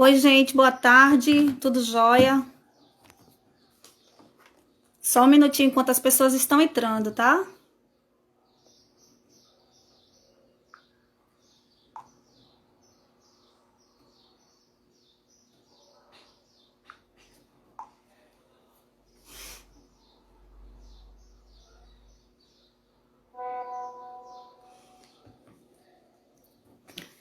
Oi, gente, boa tarde, tudo jóia? Só um minutinho enquanto as pessoas estão entrando, tá?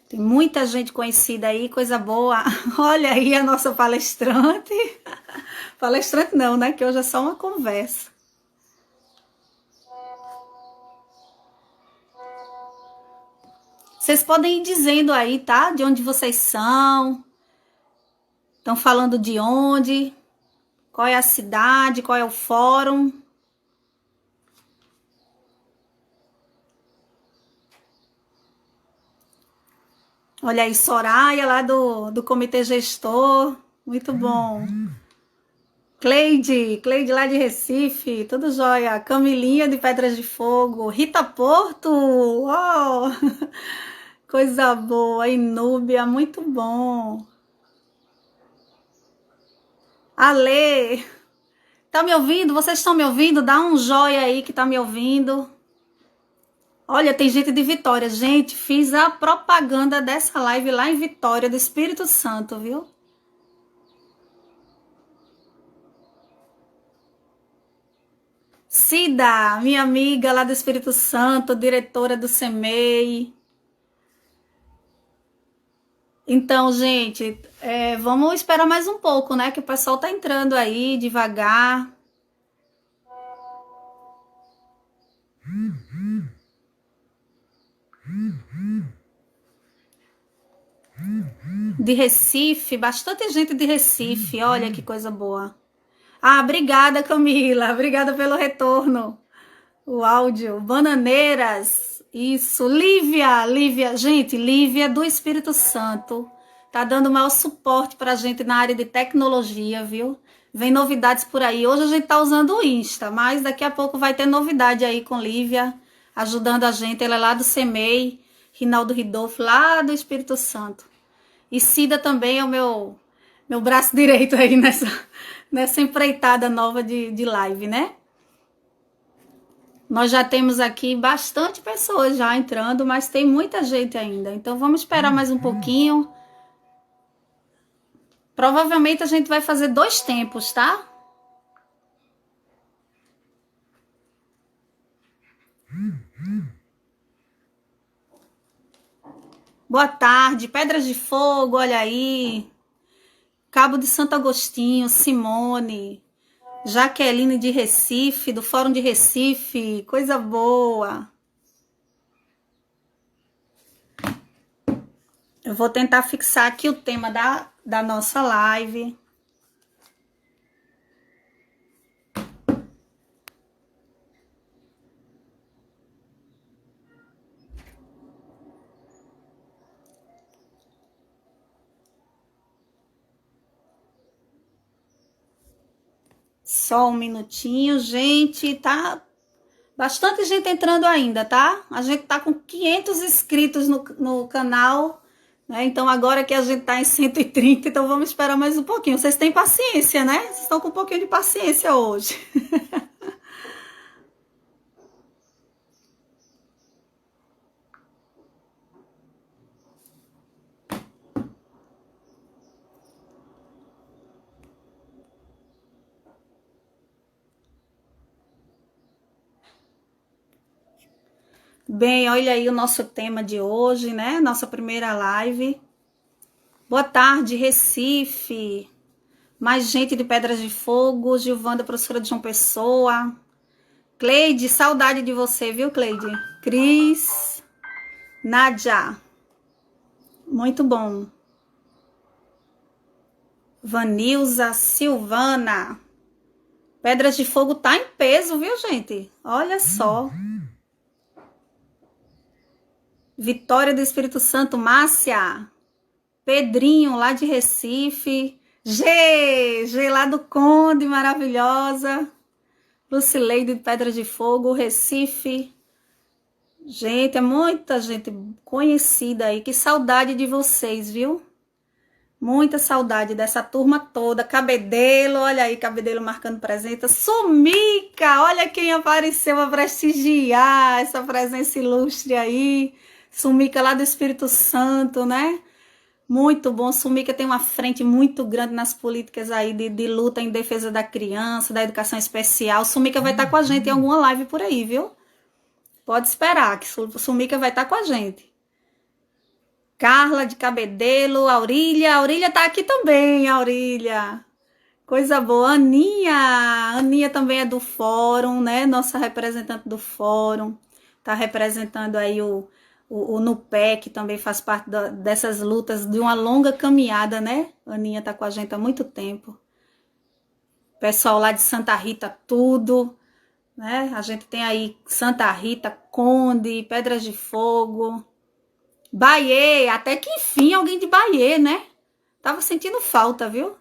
Tem muita gente conhecida aí, coisa boa. Olha aí a nossa palestrante. Palestrante não, né? Que hoje é só uma conversa. Vocês podem ir dizendo aí, tá? De onde vocês são. Estão falando de onde? Qual é a cidade? Qual é o fórum? Olha aí, Soraya, lá do Comitê Gestor. Muito bom. Cleide lá de Recife, tudo jóia. Camilinha de Pedras de Fogo. Rita Porto, oh, coisa boa. Inúbia, muito bom. Ale, tá me ouvindo? Vocês estão me ouvindo? Dá um joia aí que tá me ouvindo. Olha, tem gente de Vitória. Gente, fiz a propaganda dessa live lá em Vitória, do Espírito Santo, viu? Cida, minha amiga lá do Espírito Santo, diretora do CEMEI. Então, gente, vamos esperar mais um pouco, né? Que o pessoal tá entrando aí devagar. De Recife, bastante gente de Recife. Olha que coisa boa. Ah, obrigada, Camila. Obrigada pelo retorno. O áudio. Bananeiras. Isso. Lívia. Gente, Lívia do Espírito Santo. Tá dando o maior suporte pra gente na área de tecnologia, viu? Vem novidades por aí. Hoje a gente tá usando o Insta, mas daqui a pouco vai ter novidade aí com Lívia, ajudando a gente. Ela é lá do CEMEI, Rinaldo Ridolfo, lá do Espírito Santo. E Cida também é o meu braço direito aí nessa empreitada nova de live, né? Nós já temos aqui bastante pessoas já entrando, mas tem muita gente ainda. Então vamos esperar mais um pouquinho. Provavelmente a gente vai fazer 2 tempos, tá? Boa tarde, Pedras de Fogo, olha aí. Cabo de Santo Agostinho, Simone, Jaqueline de Recife, do Fórum de Recife, coisa boa. Eu vou tentar fixar aqui o tema da nossa live. Só um minutinho, gente, tá bastante gente entrando ainda, tá? A gente tá com 500 inscritos no canal, né? Então agora que a gente tá em 130, então vamos esperar mais um pouquinho. Vocês têm paciência, né? Vocês estão com um pouquinho de paciência hoje. Bem, olha aí o nosso tema de hoje, né? Nossa primeira live. Boa tarde, Recife. Mais gente de Pedras de Fogo. Gilvanda, professora de João Pessoa. Cleide, saudade de você, viu, Cleide? Cris. Nádia. Muito bom. Vanilza, Silvana. Pedras de Fogo tá em peso, viu, gente? Olha só. Vitória do Espírito Santo, Márcia. Pedrinho, lá de Recife. G lá do Conde, maravilhosa. Lucileide de Pedra de Fogo, Recife. Gente, é muita gente conhecida aí. Que saudade de vocês, viu? Muita saudade dessa turma toda. Cabedelo, olha aí, Cabedelo marcando presença. Sumica, olha quem apareceu a prestigiar essa presença ilustre aí. Sumica lá do Espírito Santo, né? Muito bom. Sumica tem uma frente muito grande nas políticas aí de luta em defesa da criança, da educação especial. Sumica vai estar com a gente em alguma live por aí, viu? Pode esperar que Sumica vai estar com a gente. Carla de Cabedelo, Aurília tá aqui também, Aurília. Coisa boa. Aninha também é do fórum, né? Nossa representante do fórum. Tá representando aí o NUPEC, que também faz parte dessas lutas de uma longa caminhada, né? Aninha tá com a gente há muito tempo. Pessoal lá de Santa Rita, tudo, né? A gente tem aí Santa Rita, Conde, Pedras de Fogo, Bahia, até que enfim alguém de Bahia, né? Tava sentindo falta, viu?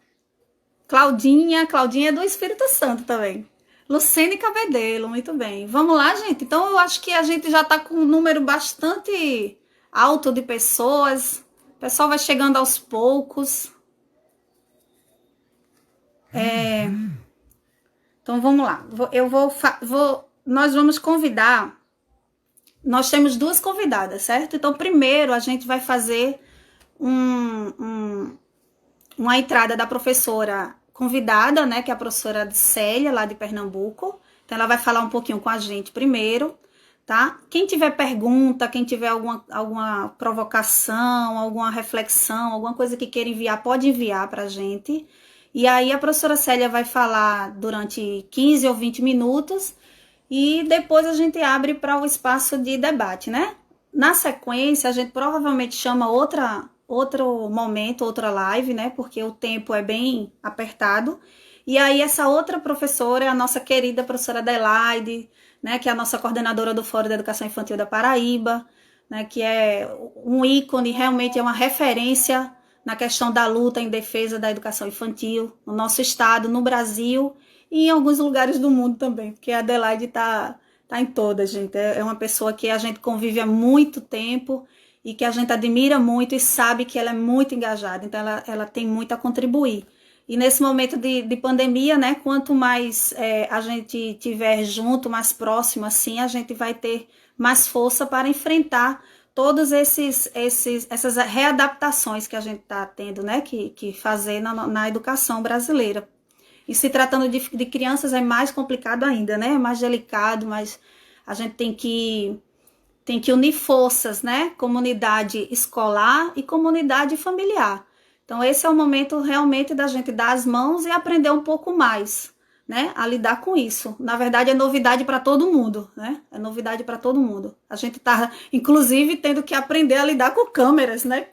Claudinha é do Espírito Santo também. Lucene Cabedelo, muito bem. Vamos lá, gente? Então eu acho que a gente já tá com um número bastante alto de pessoas. O pessoal vai chegando aos poucos. Então vamos lá. Nós vamos convidar. Nós temos duas convidadas, certo? Então primeiro a gente vai fazer uma entrada da professora convidada, né, que é a professora Célia, lá de Pernambuco. Então ela vai falar um pouquinho com a gente primeiro, tá? Quem tiver pergunta, quem tiver alguma provocação, alguma reflexão, alguma coisa que queira enviar, pode enviar pra gente. E aí a professora Célia vai falar durante 15 ou 20 minutos e depois a gente abre para o espaço de debate, né? Na sequência, a gente provavelmente chama outro momento, outra live, né? Porque o tempo é bem apertado. E aí essa outra professora é a nossa querida professora Adelaide, né? Que é a nossa coordenadora do Fórum da Educação Infantil da Paraíba, né? Que é um ícone, realmente é uma referência na questão da luta em defesa da educação infantil no nosso estado, no Brasil e em alguns lugares do mundo também, porque a Adelaide tá em todas, gente. É uma pessoa que a gente convive há muito tempo e que a gente admira muito e sabe que ela é muito engajada, então ela tem muito a contribuir. E nesse momento de pandemia, né, quanto mais a gente tiver junto, mais próximo, assim, a gente vai ter mais força para enfrentar todas essas readaptações que a gente está tendo, né, que fazer na educação brasileira. E se tratando de crianças é mais complicado ainda, né? É mais delicado, mas a gente tem que unir forças, né? Comunidade escolar e comunidade familiar. Então esse é o momento realmente da gente dar as mãos e aprender um pouco mais, né? A lidar com isso. Na verdade é novidade para todo mundo, né? É novidade para todo mundo. A gente tá, inclusive, tendo que aprender a lidar com câmeras, né?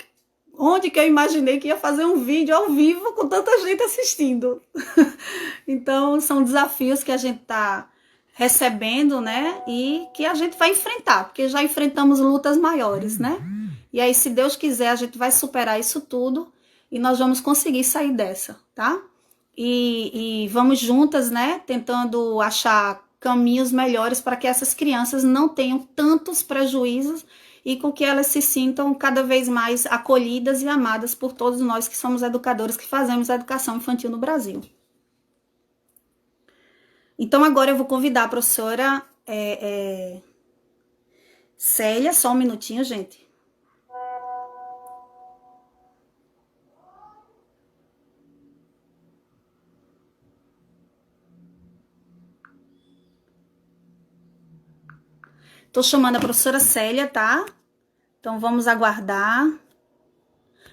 Onde que eu imaginei que ia fazer um vídeo ao vivo com tanta gente assistindo? Então, são desafios que a gente está recebendo, né? E que a gente vai enfrentar, porque já enfrentamos lutas maiores, né? E aí, se Deus quiser, a gente vai superar isso tudo e nós vamos conseguir sair dessa, tá? E vamos juntas, né? Tentando achar caminhos melhores para que essas crianças não tenham tantos prejuízos e com que elas se sintam cada vez mais acolhidas e amadas por todos nós que somos educadores que fazemos a educação infantil no Brasil. Então agora eu vou convidar a professora Célia, só um minutinho, gente. Tô chamando a professora Célia, tá? Então vamos aguardar.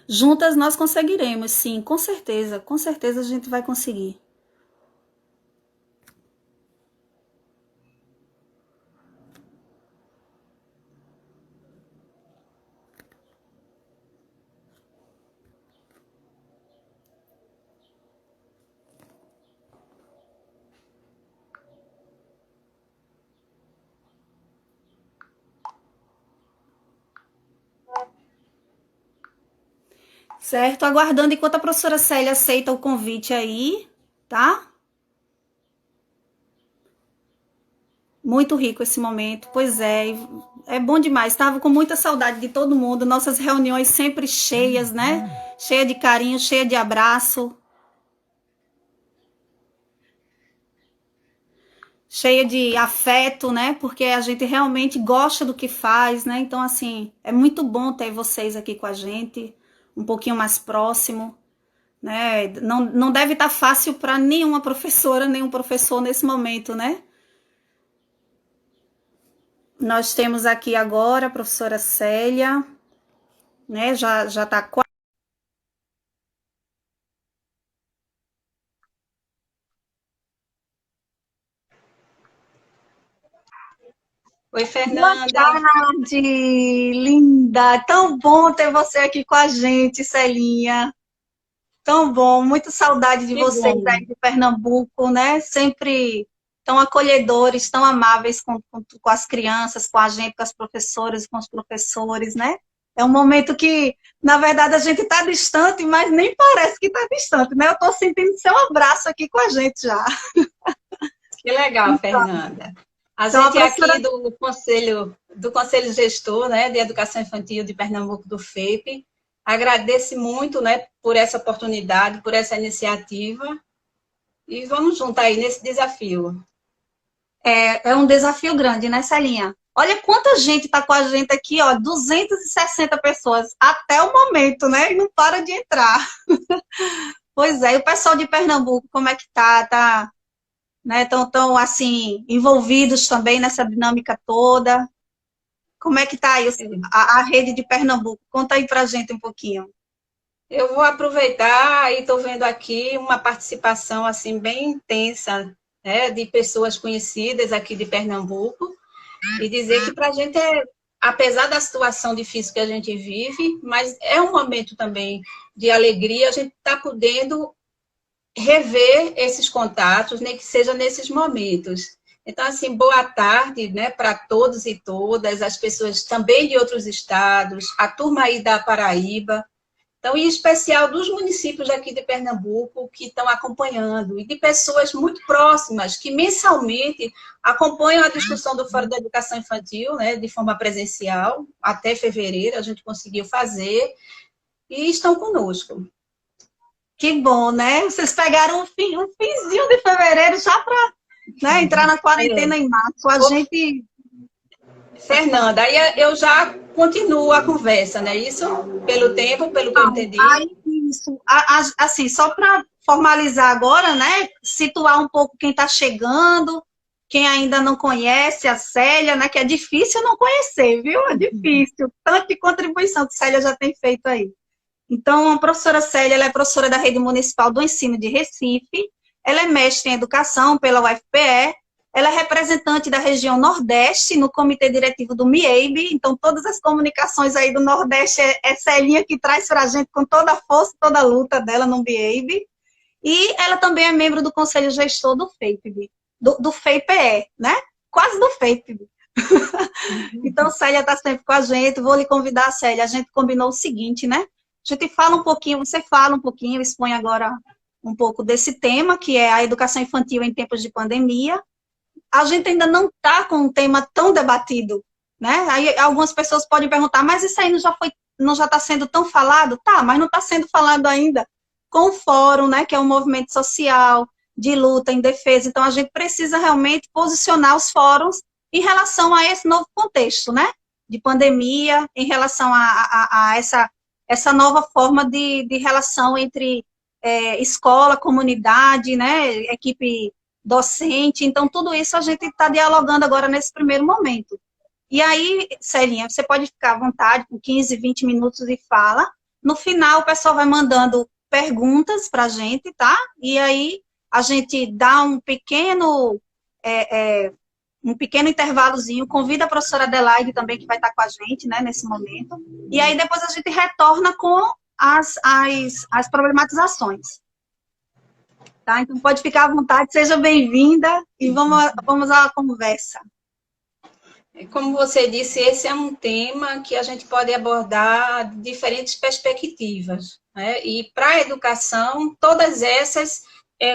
Juntas nós conseguiremos, sim, com certeza a gente vai conseguir. Certo? Aguardando enquanto a professora Célia aceita o convite aí, tá? Muito rico esse momento, pois é. É bom demais. Estava com muita saudade de todo mundo. Nossas reuniões sempre cheias, né? Cheia de carinho, cheia de abraço, cheia de afeto, né? Porque a gente realmente gosta do que faz, né? Então, assim, é muito bom ter vocês aqui com a gente, um pouquinho mais próximo, né? Não deve estar fácil para nenhuma professora, nenhum professor nesse momento, né? Nós temos aqui agora a professora Célia, né? Já está quase. Oi, Boa Fernanda. tarde, linda. Tão bom ter você aqui com a gente, Celinha. Tão bom, muita saudade de Que vocês bom. aí de Pernambuco, né? Sempre tão acolhedores, tão amáveis com as crianças, com a gente, com as professoras, com os professores, né? É um momento que, na verdade, a gente está distante, mas nem parece que está distante, né? Eu estou sentindo seu abraço aqui com a gente já. Que legal, Fernanda. A Então, a gente é professora. aqui do Conselho Gestor, né, de Educação Infantil de Pernambuco do FEP. Agradece muito, né, por essa oportunidade, por essa iniciativa. E vamos juntar aí nesse desafio. É um desafio grande, né, Celinha? Olha quanta gente está com a gente aqui, ó, 260 pessoas até o momento, né? E não para de entrar. Pois é, e o pessoal de Pernambuco, como é que tá? Tá, né? Tão assim envolvidos também nessa dinâmica toda. Como é que tá aí a rede de Pernambuco? Conta aí pra gente um pouquinho. Eu vou aproveitar e estou vendo aqui uma participação assim bem intensa, né, de pessoas conhecidas aqui de Pernambuco. E dizer que para a gente apesar da situação difícil que a gente vive, mas é um momento também de alegria, a gente está podendo rever esses contatos, nem que seja nesses momentos. Então, assim, boa tarde, né, para todos e todas, as pessoas também de outros estados, a turma aí da Paraíba, então, em especial dos municípios aqui de Pernambuco que estão acompanhando, e de pessoas muito próximas, que mensalmente acompanham a discussão do Fórum da Educação Infantil, né, de forma presencial, até fevereiro a gente conseguiu fazer, e estão conosco. Que bom, né? Vocês pegaram um finzinho de fevereiro já para, né, entrar na É. quarentena em março. A gente. Fernanda, aí eu já continuo a conversa, né? Isso pelo tempo, pelo que eu Não, entendi. aí isso. Assim, só para formalizar agora, né? Situar um pouco quem está chegando, quem ainda não conhece a Célia, né? Que é difícil não conhecer, viu? É difícil. Tanto de contribuição que a Célia já tem feito aí. Então, a professora Célia, ela é professora da Rede Municipal do Ensino de Recife, ela é mestre em Educação pela UFPE, ela é representante da região Nordeste no Comitê Diretivo do MIEIB, então todas as comunicações aí do Nordeste é Celinha que traz para a gente com toda a força, toda a luta dela no MIEIB, e ela também é membro do Conselho Gestor do FEIPB, do FEIPE, né? Quase do FEIPB. Então, Célia está sempre com a gente. Vou lhe convidar, Célia. A gente combinou o seguinte, né? A gente fala um pouquinho, você fala um pouquinho, expõe agora um pouco desse tema, que é a educação infantil em tempos de pandemia. A gente ainda não está com um tema tão debatido, né? Aí algumas pessoas podem perguntar, mas isso aí não já está sendo tão falado? Tá, mas não está sendo falado ainda com o fórum, né? Que é um movimento social de luta em defesa. Então, a gente precisa realmente posicionar os fóruns em relação a esse novo contexto, né? De pandemia, em relação a essa nova forma de relação entre escola, comunidade, né? Equipe docente. Então, tudo isso a gente está dialogando agora nesse primeiro momento. E aí, Celinha, você pode ficar à vontade, com 15, 20 minutos e fala. No final, o pessoal vai mandando perguntas para a gente, tá? E aí, a gente dá é, é, um pequeno intervalozinho, convida a professora Adelaide também, que vai estar com a gente, né, nesse momento. E aí, depois a gente retorna com as problematizações. Tá? Então, pode ficar à vontade, seja bem-vinda e vamos à conversa. Como você disse, esse é um tema que a gente pode abordar de diferentes perspectivas, né? E para a educação, todas essas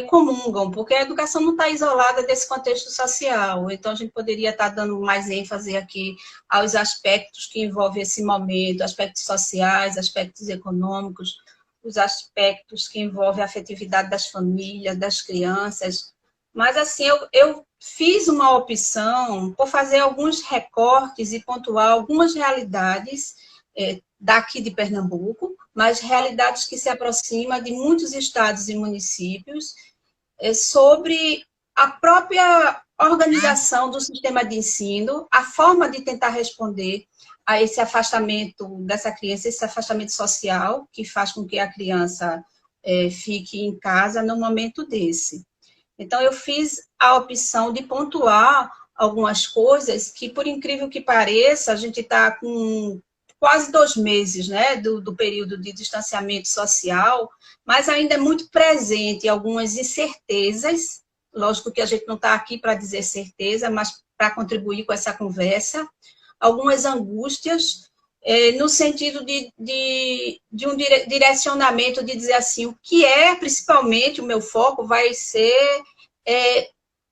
comungam, porque a educação não está isolada desse contexto social. Então, a gente poderia estar dando mais ênfase aqui aos aspectos que envolvem esse momento, aspectos sociais, aspectos econômicos, os aspectos que envolvem a afetividade das famílias, das crianças. Mas, assim, eu fiz uma opção por fazer alguns recortes e pontuar algumas realidades daqui de Pernambuco, mas realidades que se aproximam de muitos estados e municípios, sobre a própria organização do sistema de ensino, a forma de tentar responder a esse afastamento dessa criança, esse afastamento social, que faz com que a criança fique em casa num momento desse. Então, eu fiz a opção de pontuar algumas coisas que, por incrível que pareça, a gente está com quase 2 meses, né, do período de distanciamento social, mas ainda é muito presente algumas incertezas. Lógico que a gente não está aqui para dizer certeza, mas para contribuir com essa conversa. Algumas angústias, no sentido de um direcionamento, de dizer assim, o que principalmente, o meu foco vai ser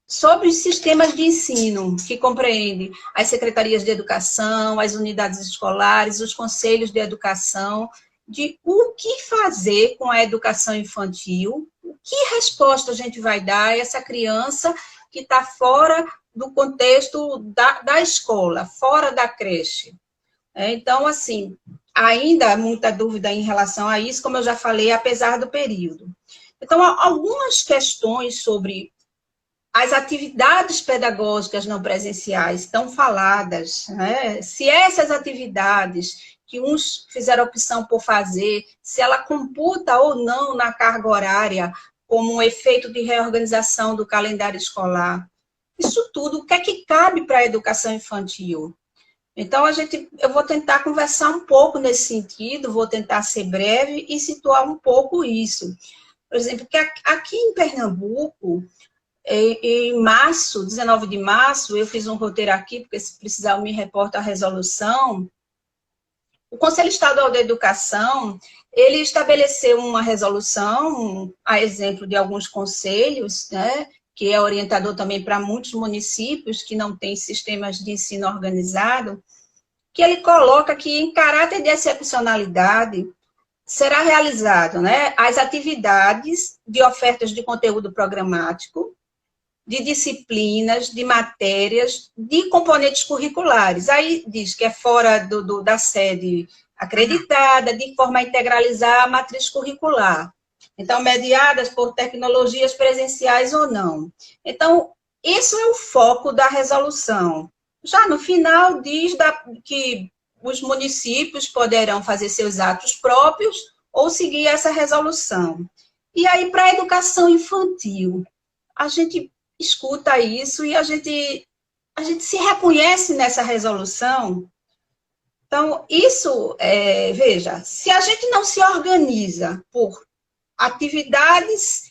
sobre os sistemas de ensino, que compreende as secretarias de educação, as unidades escolares, os conselhos de educação, de o que fazer com a educação infantil, que resposta a gente vai dar a essa criança que está fora do contexto da escola, fora da creche. Então, assim, ainda há muita dúvida em relação a isso, como eu já falei, apesar do período. Então, algumas questões sobre as atividades pedagógicas não presenciais estão faladas, né? Se essas atividades que uns fizeram opção por fazer, se ela computa ou não na carga horária como um efeito de reorganização do calendário escolar, isso tudo, o que é que cabe para a educação infantil? Então, eu vou tentar conversar um pouco nesse sentido, vou tentar ser breve e situar um pouco isso. Por exemplo, que aqui em Pernambuco, em março, 19 de março, eu fiz um roteiro aqui, porque se precisar eu me reporto à resolução. O Conselho Estadual da Educação, ele estabeleceu uma resolução, a exemplo de alguns conselhos, né, que é orientador também para muitos municípios que não têm sistemas de ensino organizado, que ele coloca que, em caráter de excepcionalidade, será realizado, né, as atividades de ofertas de conteúdo programático, de disciplinas, de matérias, de componentes curriculares. Aí diz que é fora da sede acreditada, de forma a integralizar a matriz curricular. Então, mediadas por tecnologias presenciais ou não. Então, isso é o foco da resolução. Já no final, diz que os municípios poderão fazer seus atos próprios ou seguir essa resolução. E aí, para a educação infantil, a gente escuta isso e a gente se reconhece nessa resolução. Então, isso, veja, se a gente não se organiza por atividades,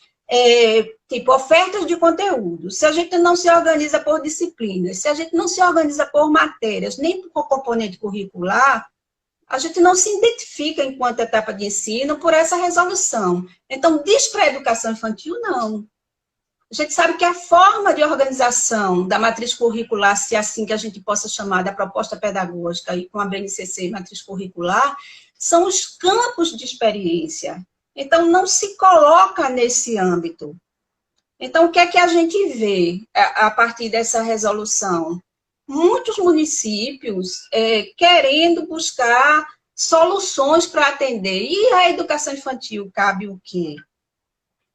tipo ofertas de conteúdo, se a gente não se organiza por disciplinas, se a gente não se organiza por matérias, nem por componente curricular, a gente não se identifica enquanto etapa de ensino por essa resolução. Então, diz para a educação infantil, não. A gente sabe que a forma de organização da matriz curricular, se é assim que a gente possa chamar, da proposta pedagógica, e com a BNCC matriz curricular, são os campos de experiência. Então, não se coloca nesse âmbito. Então, o que é que a gente vê a partir dessa resolução? Muitos municípios querendo buscar soluções para atender. E a educação infantil cabe o quê?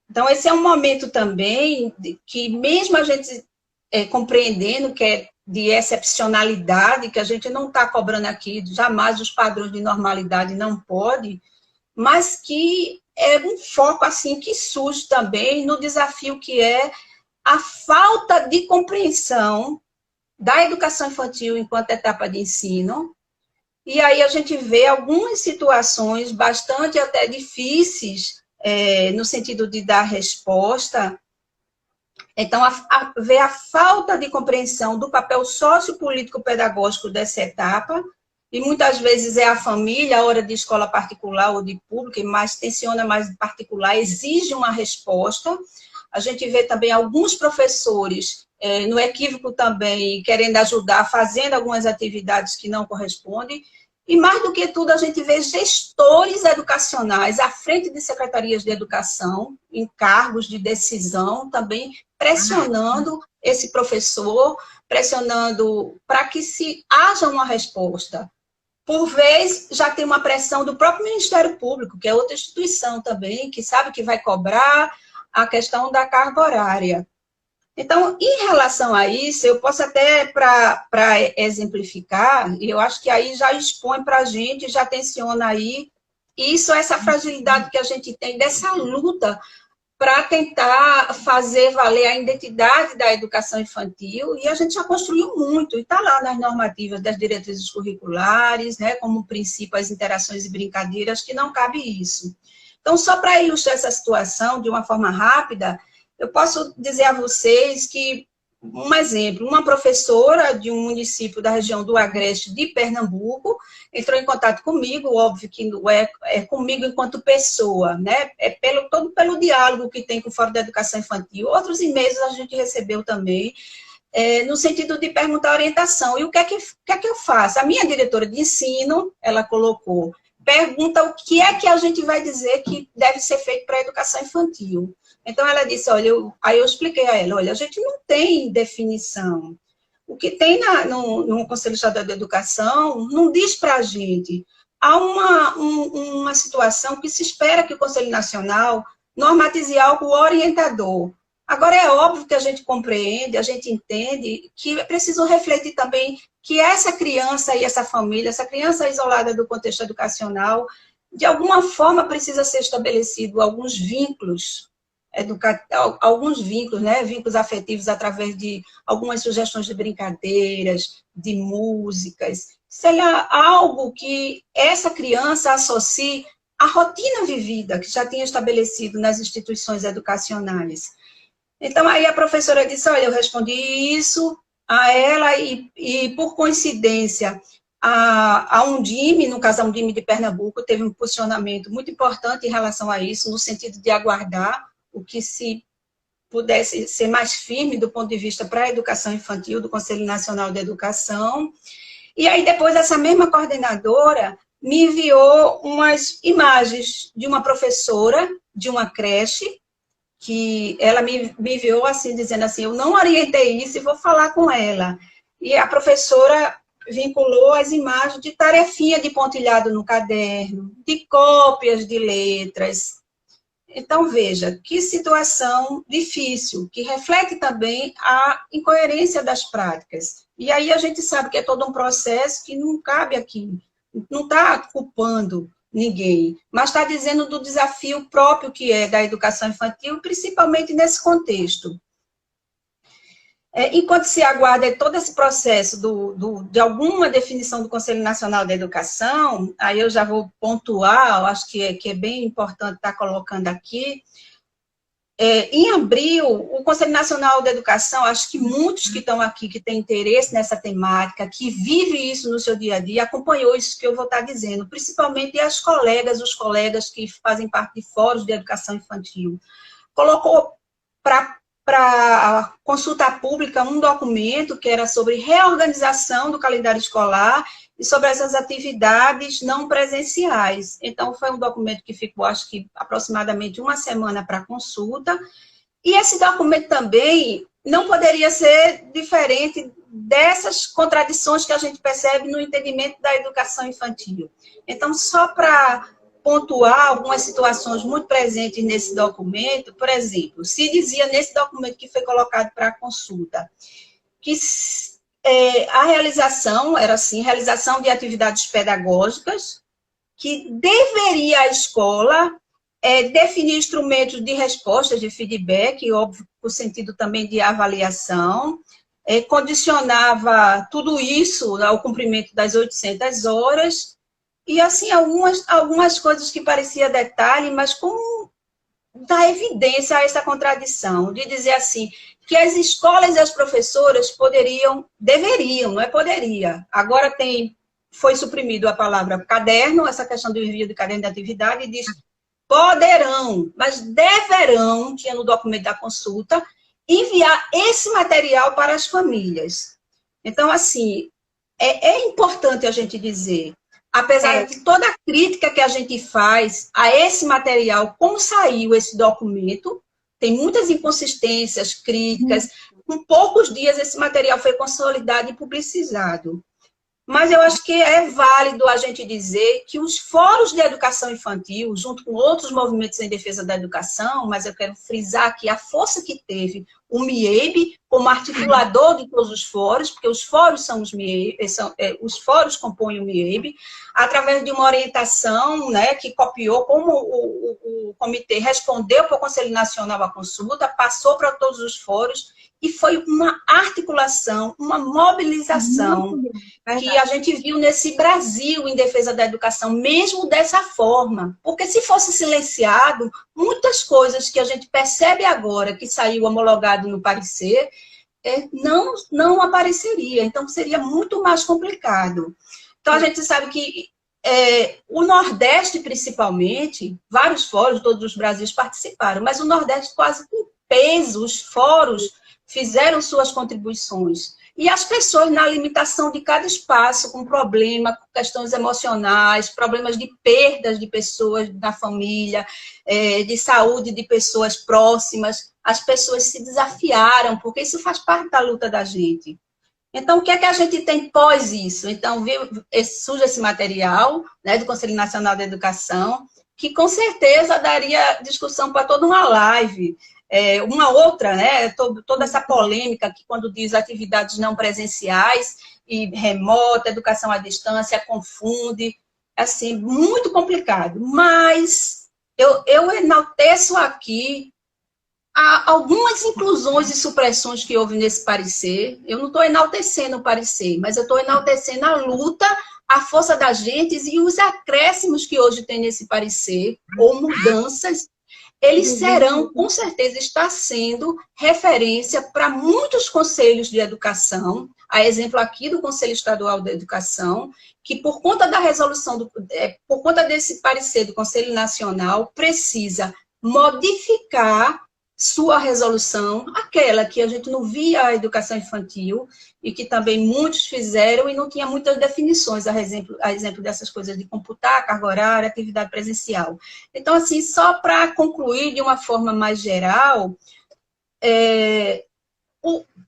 Então, esse é um momento também que, mesmo a gente compreendendo que é de excepcionalidade, que a gente não está cobrando aqui, jamais os padrões de normalidade não pode, mas que é um foco assim que surge também no desafio que é a falta de compreensão da educação infantil enquanto etapa de ensino. E aí a gente vê algumas situações bastante até difíceis, no sentido de dar resposta. Então, ver a falta de compreensão do papel sociopolítico-pedagógico dessa etapa, e muitas vezes é a família, a hora de escola particular ou de pública, mas tensiona mais particular, exige uma resposta. a gente vê também alguns professores no equívoco também, querendo ajudar, fazendo algumas atividades que não correspondem. E, mais do que tudo, a gente vê gestores educacionais à frente de secretarias de educação, em cargos de decisão, também pressionando esse professor, pressionando para que se haja uma resposta. Por vez, já tem uma pressão do próprio Ministério Público, que é outra instituição também, que sabe que vai cobrar a questão da carga horária. Então, em relação a isso, eu posso até, para exemplificar, e eu acho que aí já expõe para a gente, já tensiona aí, isso, essa fragilidade que a gente tem dessa luta para tentar fazer valer a identidade da educação infantil, e a gente já construiu muito, e está lá nas normativas das diretrizes curriculares, né, como princípio as interações e brincadeiras, que não cabe isso. Então, só para ilustrar essa situação de uma forma rápida, eu posso dizer a vocês que, um exemplo, uma professora de um município da região do Agreste de Pernambuco entrou em contato comigo, óbvio que não é comigo enquanto pessoa, né? Todo pelo diálogo que tem com o Fórum da Educação Infantil. Outros e-mails a gente recebeu também, no sentido de perguntar orientação. E o que é que eu faço? A minha diretora de ensino, ela colocou, pergunta o que é que a gente vai dizer que deve ser feito para a educação infantil. Então, ela disse, olha, aí eu expliquei a ela, olha, a gente não tem definição. O que tem no Conselho Estadual de Educação não diz para a gente. Há uma situação que se espera que o Conselho Nacional normatize algo orientador. Agora, é óbvio que a gente compreende, a gente entende que é preciso refletir também que essa criança e essa família, essa criança isolada do contexto educacional, de alguma forma precisa ser estabelecido alguns vínculos, né, vínculos afetivos através de algumas sugestões de brincadeiras, de músicas, seja algo que essa criança associe à rotina vivida que já tinha estabelecido nas instituições educacionais. Então, aí a professora disse, olha, eu respondi isso a ela e por coincidência, a Undime, no caso a Undime de Pernambuco, teve um posicionamento muito importante em relação a isso, no sentido de aguardar o que se pudesse ser mais firme do ponto de vista para a educação infantil, do Conselho Nacional de Educação. E aí, depois, essa mesma coordenadora me enviou umas imagens de uma professora de uma creche, que ela me enviou assim, dizendo assim, eu não orientei isso e vou falar com ela. E a professora vinculou as imagens de tarefinha de pontilhado no caderno, de cópias de letras. Então, veja, que situação difícil, que reflete também a incoerência das práticas. E aí a gente sabe que é todo um processo que não cabe aqui, não está culpando ninguém, mas está dizendo do desafio próprio que é da educação infantil, principalmente nesse contexto. Enquanto se aguarda todo esse processo de alguma definição do Conselho Nacional da Educação, aí eu já vou pontuar, eu acho que é bem importante estar colocando aqui. Em abril, o Conselho Nacional da Educação, acho que muitos que estão aqui, que têm interesse nessa temática, que vivem isso no seu dia a dia, acompanhou isso que eu vou estar dizendo, principalmente os colegas que fazem parte de fóruns de educação infantil. Colocou para consulta pública um documento que era sobre reorganização do calendário escolar e sobre essas atividades não presenciais. Então, foi um documento que ficou, acho que, aproximadamente uma semana para consulta. E esse documento também não poderia ser diferente dessas contradições que a gente percebe no entendimento da educação infantil. Então, só para pontuar algumas situações muito presentes nesse documento, por exemplo, se dizia nesse documento que foi colocado para consulta, que a realização, era assim, realização de atividades pedagógicas, que deveria a escola definir instrumentos de resposta, de feedback, óbvio, no sentido também de avaliação, condicionava tudo isso ao cumprimento das 800 horas, e, assim, algumas coisas que parecia detalhe, mas como dá evidência a essa contradição, de dizer assim, que as escolas e as professoras deveriam, não é poderia. Agora foi suprimido a palavra caderno, essa questão do envio de caderno de atividade, e diz poderão, mas deverão, tinha no documento da consulta, enviar esse material para as famílias. Então, assim, é importante a gente dizer, apesar de toda a crítica que a gente faz a esse material, como saiu esse documento, tem muitas inconsistências, críticas, com poucos dias esse material foi consolidado e publicizado. Mas eu acho que é válido a gente dizer que os fóruns de educação infantil, junto com outros movimentos em defesa da educação, mas eu quero frisar aqui a força que teve o MIEB como articulador de todos os fóruns, porque os fóruns são os MIEB, os fóruns compõem o MIEB, através de uma orientação, né, que copiou, como o comitê respondeu para o Conselho Nacional à consulta, passou para todos os fóruns, e foi uma articulação, uma mobilização que a gente viu nesse Brasil em defesa da educação, mesmo dessa forma. Porque se fosse silenciado, muitas coisas que a gente percebe agora, que saiu homologado no parecer, não apareceria. Então, seria muito mais complicado. Então, a gente sabe que o Nordeste, principalmente, vários fóruns, todos os Brasis participaram, mas o Nordeste quase com peso, os fóruns fizeram suas contribuições. E as pessoas, na limitação de cada espaço, com problema, com questões emocionais, problemas de perdas de pessoas da família, de saúde de pessoas próximas, as pessoas se desafiaram, porque isso faz parte da luta da gente. Então, o que é que a gente tem pós isso? Então, surge esse material, né, do Conselho Nacional da Educação, que com certeza daria discussão para toda uma live. Uma outra, né, toda essa polêmica que quando diz atividades não presenciais e remota, educação à distância, confunde, assim, muito complicado. Mas eu enalteço aqui algumas inclusões e supressões que houve nesse parecer. Eu não estou enaltecendo o parecer, mas eu estou enaltecendo a luta, a força das gentes e os acréscimos que hoje tem nesse parecer, ou mudanças, eles serão, com certeza, está sendo referência para muitos conselhos de educação, a exemplo aqui do Conselho Estadual da Educação, que por conta da resolução, por conta desse parecer do Conselho Nacional, precisa modificar sua resolução, aquela que a gente não via a educação infantil, e que também muitos fizeram e não tinha muitas definições, a exemplo dessas coisas de computar, carga horária, atividade presencial. Então, assim, só para concluir de uma forma mais geral,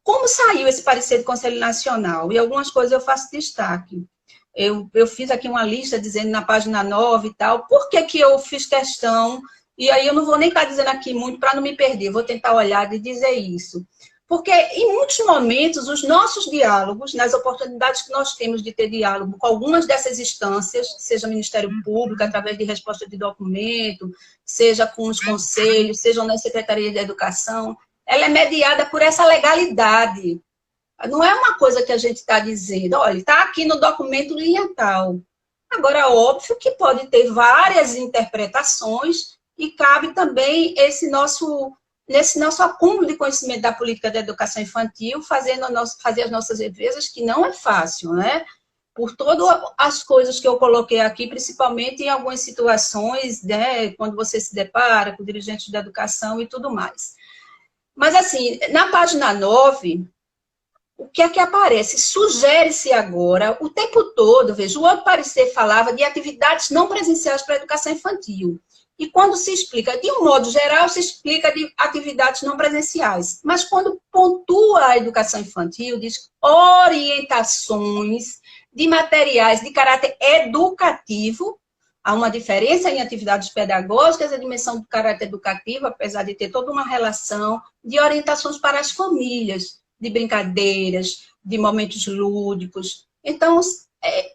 como saiu esse parecer do Conselho Nacional? E algumas coisas eu faço destaque. Eu fiz aqui uma lista dizendo na página 9 e tal, por que eu fiz questão. E aí eu não vou nem estar dizendo aqui muito para não me perder, vou tentar olhar e dizer isso. Porque em muitos momentos os nossos diálogos, nas oportunidades que nós temos de ter diálogo com algumas dessas instâncias, seja Ministério Público, através de resposta de documento, seja com os conselhos, seja na Secretaria de Educação, ela é mediada por essa legalidade. Não é uma coisa que a gente está dizendo, olha, está aqui no documento linha tal. Agora, óbvio que pode ter várias interpretações, e cabe também nesse nosso acúmulo de conhecimento da política da educação infantil, fazer as nossas defesas, que não é fácil, né? Por todas as coisas que eu coloquei aqui, principalmente em algumas situações, né, quando você se depara com dirigentes da educação e tudo mais. Mas, assim, na página 9, o que é que aparece? Sugere-se agora, o tempo todo, veja, o outro parecer falava de atividades não presenciais para a educação infantil. E quando se explica, de um modo geral, se explica de atividades não presenciais. Mas quando pontua a educação infantil, diz orientações de materiais de caráter educativo. Há uma diferença em atividades pedagógicas, a dimensão do caráter educativo, apesar de ter toda uma relação de orientações para as famílias, de brincadeiras, de momentos lúdicos. Então,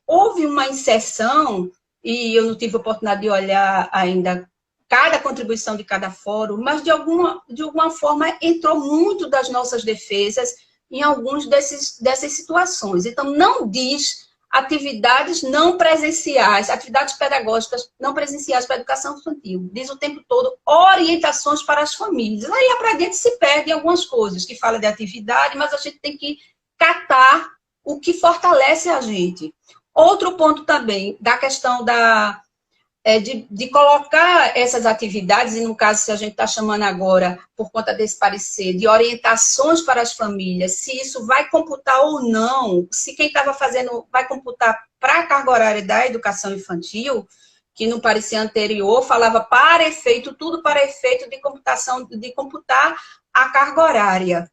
houve uma inserção, e eu não tive a oportunidade de olhar ainda cada contribuição de cada fórum, mas de alguma forma entrou muito das nossas defesas em algumas dessas situações. Então, não diz atividades não presenciais, atividades pedagógicas não presenciais para a educação infantil. Diz o tempo todo orientações para as famílias. Aí, para dentro, se perde algumas coisas, que fala de atividade, mas a gente tem que catar o que fortalece a gente. Outro ponto também, da questão de colocar essas atividades, e no caso, se a gente está chamando agora, por conta desse parecer, de orientações para as famílias, se isso vai computar ou não, se quem estava fazendo vai computar para a carga horária da educação infantil, que no parecer anterior falava para efeito, tudo para efeito de computação, de computar a carga horária.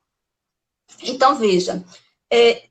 Então, veja,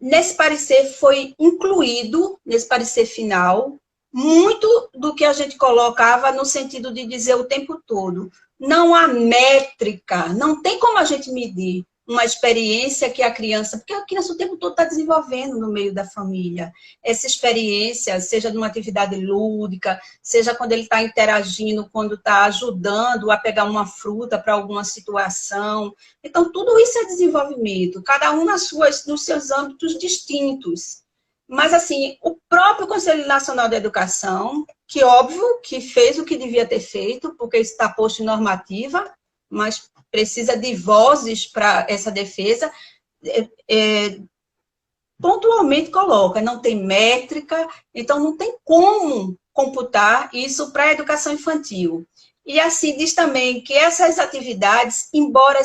nesse parecer foi incluído, nesse parecer final, muito do que a gente colocava no sentido de dizer o tempo todo. Não há métrica, não tem como a gente medir uma experiência que a criança, porque a criança o tempo todo está desenvolvendo no meio da família. Essa experiência, seja numa atividade lúdica, seja quando ele está interagindo, quando está ajudando a pegar uma fruta para alguma situação. Então, tudo isso é desenvolvimento, cada um nos seus âmbitos distintos. Mas, assim, o próprio Conselho Nacional de Educação, que, óbvio, que fez o que devia ter feito, porque isso está posto em normativa, mas precisa de vozes para essa defesa, pontualmente coloca, não tem métrica, então não tem como computar isso para a educação infantil. E assim diz também que essas atividades, embora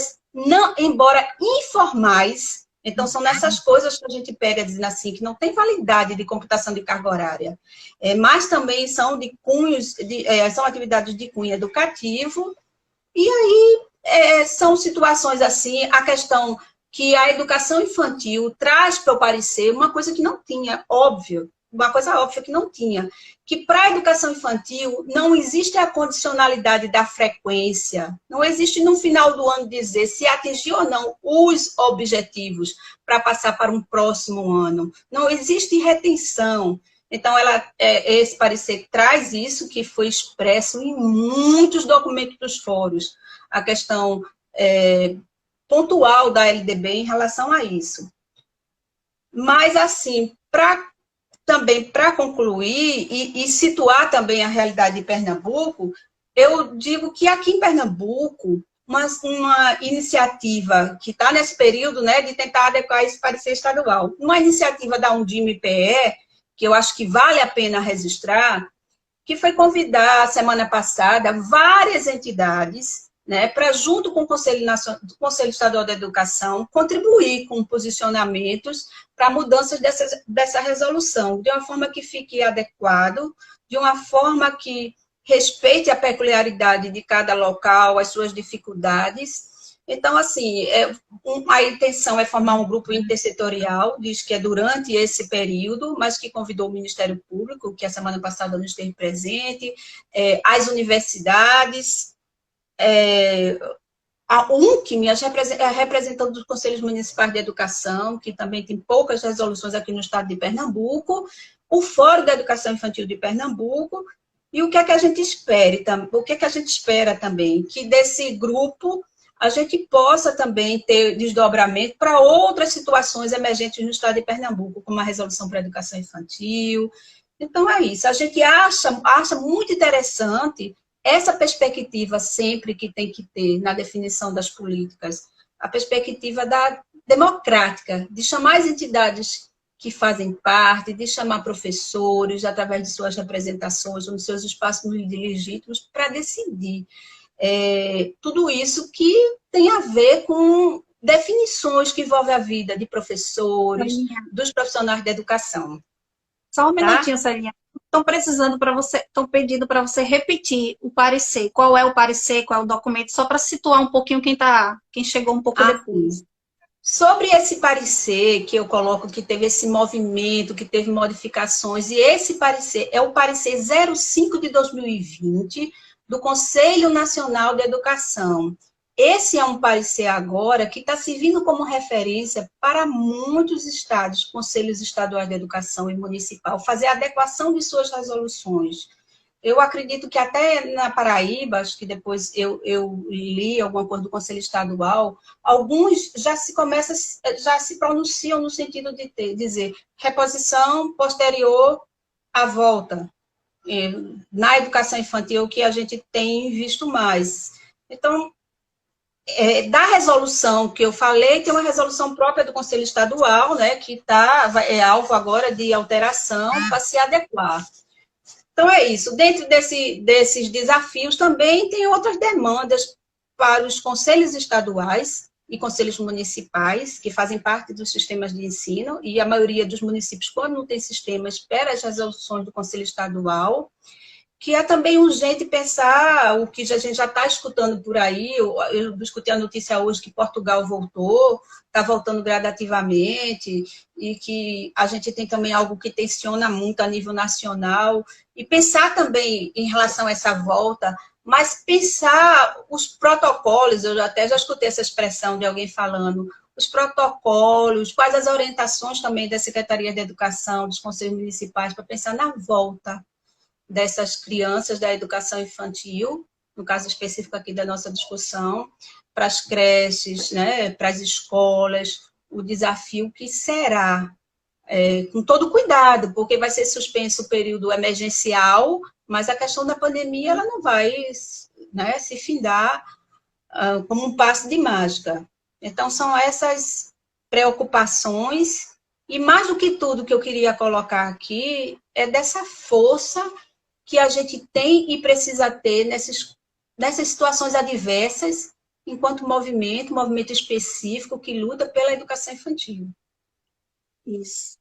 informais, então são nessas coisas que a gente pega dizendo assim, que não tem validade de computação de carga horária, mas também são de cunhos, são atividades de cunho educativo, e aí são situações assim, a questão que a educação infantil traz para o parecer uma coisa que não tinha, óbvio, uma coisa óbvia que não tinha, que para a educação infantil não existe a condicionalidade da frequência, não existe no final do ano dizer se atingiu ou não os objetivos para passar para um próximo ano, não existe retenção. Então, esse parecer traz isso, que foi expresso em muitos documentos dos fóruns, a questão pontual da LDB em relação a isso. Mas, assim, também para concluir e situar também a realidade de Pernambuco, eu digo que aqui em Pernambuco, uma iniciativa que está nesse período, né, de tentar adequar esse parecer estadual, uma iniciativa da Undime-PE, que eu acho que vale a pena registrar, que foi convidar, semana passada, várias entidades, né, para, junto com o Conselho Estadual da Educação, contribuir com posicionamentos para mudanças dessa resolução, de uma forma que fique adequado, de uma forma que respeite a peculiaridade de cada local, as suas dificuldades. Então, assim, a intenção é formar um grupo intersetorial, diz que é durante esse período, mas que convidou o Ministério Público, que a semana passada não esteve presente, as universidades, a UNCM, a representante dos Conselhos Municipais de Educação, que também tem poucas resoluções aqui no estado de Pernambuco, o Fórum da Educação Infantil de Pernambuco, e o que é que a gente espera também? Que desse grupo a gente possa também ter desdobramento para outras situações emergentes no estado de Pernambuco, como a resolução para a educação infantil. Então, é isso. A gente acha muito interessante essa perspectiva sempre que tem que ter na definição das políticas, a perspectiva democrática, de chamar as entidades que fazem parte, de chamar professores, através de suas representações, nos seus espaços legítimos, para decidir. Tudo isso que tem a ver com definições que envolvem a vida de professores, dos profissionais da educação. Só um minutinho, Celinha. Estão pedindo para você repetir o parecer. Qual é o parecer, qual é o documento, só para situar um pouquinho quem chegou um pouco depois. Sobre esse parecer que eu coloco, que teve esse movimento, que teve modificações, e esse parecer é o parecer 05 de 2020 do Conselho Nacional de Educação. Esse é um parecer agora que está servindo como referência para muitos estados, conselhos estaduais de educação e municipal, fazer a adequação de suas resoluções. Eu acredito que até na Paraíba, acho que depois eu li alguma coisa do Conselho Estadual, alguns já se pronunciam no sentido de dizer reposição posterior à volta. Na educação infantil, o que a gente tem visto mais. Então, da resolução que eu falei, tem uma resolução própria do Conselho Estadual, né, que é alvo agora de alteração para se adequar. Então, é isso. Dentro desses desafios, também tem outras demandas para os conselhos estaduais e conselhos municipais, que fazem parte dos sistemas de ensino, e a maioria dos municípios, quando não tem sistema, espera as resoluções do conselho estadual, que é também urgente pensar o que a gente já está escutando por aí. Eu escutei a notícia hoje que Portugal voltou, está voltando gradativamente, e que a gente tem também algo que tensiona muito a nível nacional, e pensar também em relação a essa volta, mas pensar os protocolos. Eu até já escutei essa expressão de alguém falando, os protocolos, quais as orientações também da Secretaria de Educação, dos conselhos municipais, para pensar na volta dessas crianças da educação infantil, no caso específico aqui da nossa discussão, para as creches, né, para as escolas, o desafio que será, com todo cuidado, porque vai ser suspenso o período emergencial, mas a questão da pandemia ela não vai, né, se findar como um passe de mágica. Então, são essas preocupações, e mais do que tudo que eu queria colocar aqui, é dessa força que a gente tem e precisa ter nessas situações adversas, enquanto movimento específico que luta pela educação infantil. Isso.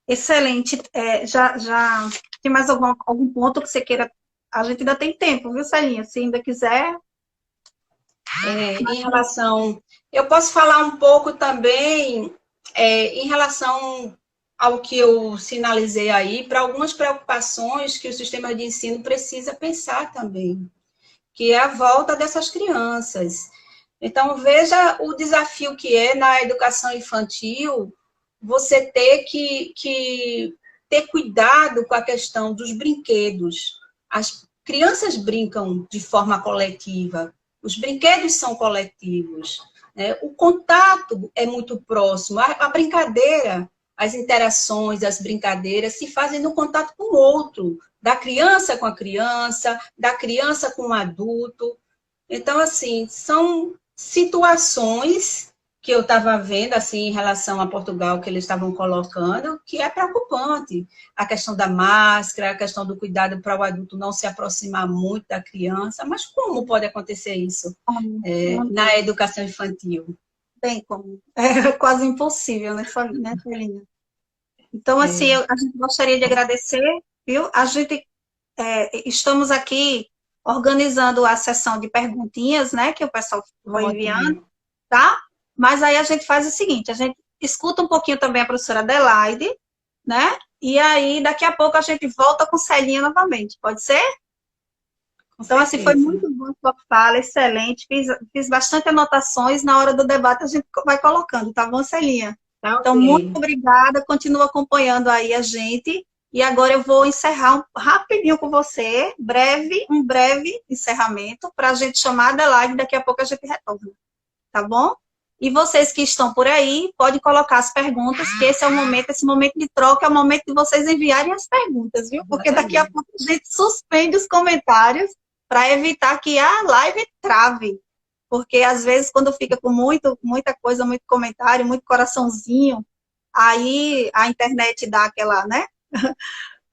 Excelente. Já tem mais algum ponto que você queira? A gente ainda tem tempo, viu, Celinha? Se ainda quiser. Em relação... Eu posso falar um pouco também em relação ao que eu sinalizei aí, para algumas preocupações que o sistema de ensino precisa pensar também, que é a volta dessas crianças. Então, veja o desafio que é na educação infantil você ter que ter cuidado com a questão dos brinquedos. As crianças brincam de forma coletiva, os brinquedos são coletivos, né? O contato é muito próximo, a brincadeira, as interações, as brincadeiras se fazem no contato com o outro, da criança com a criança, da criança com o adulto. Então, assim, são situações que eu estava vendo, assim, em relação a Portugal, que eles estavam colocando, que é preocupante. A questão da máscara, a questão do cuidado para o adulto não se aproximar muito da criança, mas como pode acontecer isso na educação infantil? Bem, como é quase impossível, né, Celinha? Então, assim, a gente gostaria de agradecer, viu? A gente estamos aqui organizando a sessão de perguntinhas, né, que o pessoal foi enviando, tá? Mas aí a gente faz o seguinte, a gente escuta um pouquinho também a professora Adelaide, né? E aí, daqui a pouco, a gente volta com Celinha novamente, pode ser? Então, assim, foi muito bom a sua fala, excelente. Fiz bastante anotações, na hora do debate a gente vai colocando, tá bom, Celinha? Tá, então, muito obrigada, continua acompanhando aí a gente. E agora eu vou encerrar rapidinho com você, um breve encerramento, para a gente chamar a Adelaide, daqui a pouco a gente retorna, tá bom? E vocês que estão por aí, podem colocar as perguntas, que esse momento de troca é o momento de vocês enviarem as perguntas, viu? Porque daqui a pouco a gente suspende os comentários para evitar que a live trave. Porque às vezes quando fica com muita coisa, muito comentário, muito coraçãozinho, aí a internet dá aquela, né?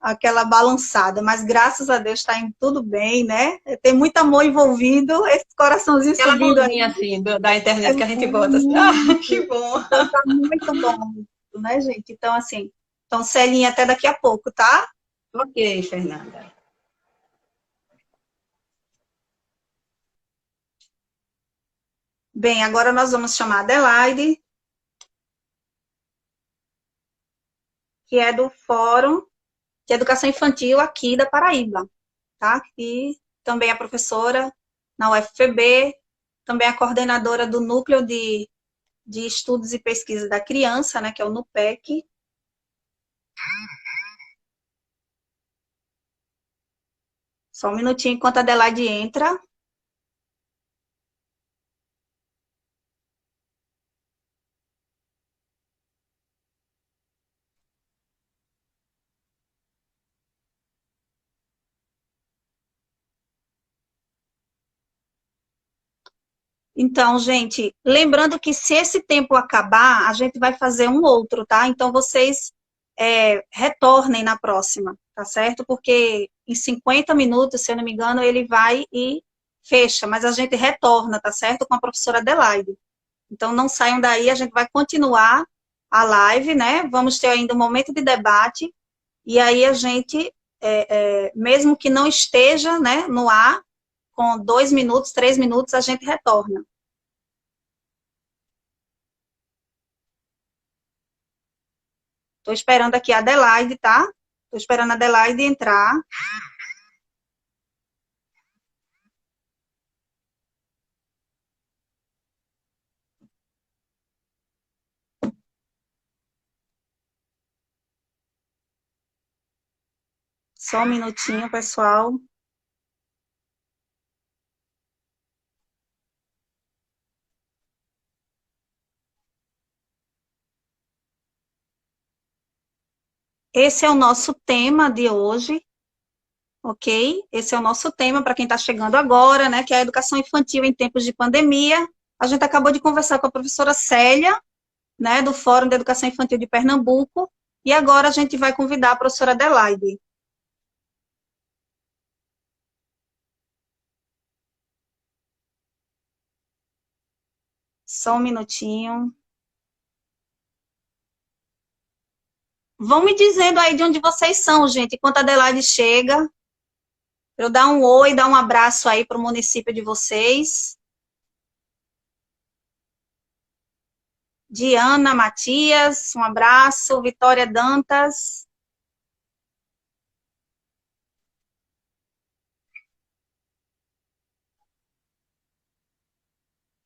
aquela balançada, mas graças a Deus está indo tudo bem, né? Tem muito amor envolvido, esse coraçãozinho aquela subindo aí. Assim, da internet que a gente bota assim, que bom. Então tá muito bom, né, gente? Então, assim, Celinha, até daqui a pouco, tá? Ok, Fernanda. Bem, agora nós vamos chamar a Adelaide, que é do Fórum de Educação Infantil aqui da Paraíba, tá? E também é professora na UFPB, também é coordenadora do Núcleo de Estudos e Pesquisa da Criança, né, que é o NUPEC. Só um minutinho enquanto a Adelaide entra. Então, gente, lembrando que se esse tempo acabar, a gente vai fazer um outro, tá? Então, vocês retornem na próxima, tá certo? Porque em 50 minutos, se eu não me engano, ele vai e fecha, mas a gente retorna, tá certo? Com a professora Adelaide. Então, não saiam daí, a gente vai continuar a live, né? Vamos ter ainda um momento de debate, e aí a gente, mesmo que não esteja, né, no ar, com 2 minutos, 3 minutos, a gente retorna. Estou esperando aqui a Adelaide, tá? Estou esperando a Adelaide entrar. Só um minutinho, pessoal. Esse é o nosso tema de hoje, ok? Esse é o nosso tema para quem está chegando agora, né? Que é a educação infantil em tempos de pandemia. A gente acabou de conversar com a professora Célia, né? Do Fórum de Educação Infantil de Pernambuco. E agora a gente vai convidar a professora Adelaide. Só um minutinho. Vão me dizendo aí de onde vocês são, gente, enquanto a Adelaide chega. Para eu dar um oi, dar um abraço aí para o município de vocês. Diana Matias, um abraço. Vitória Dantas.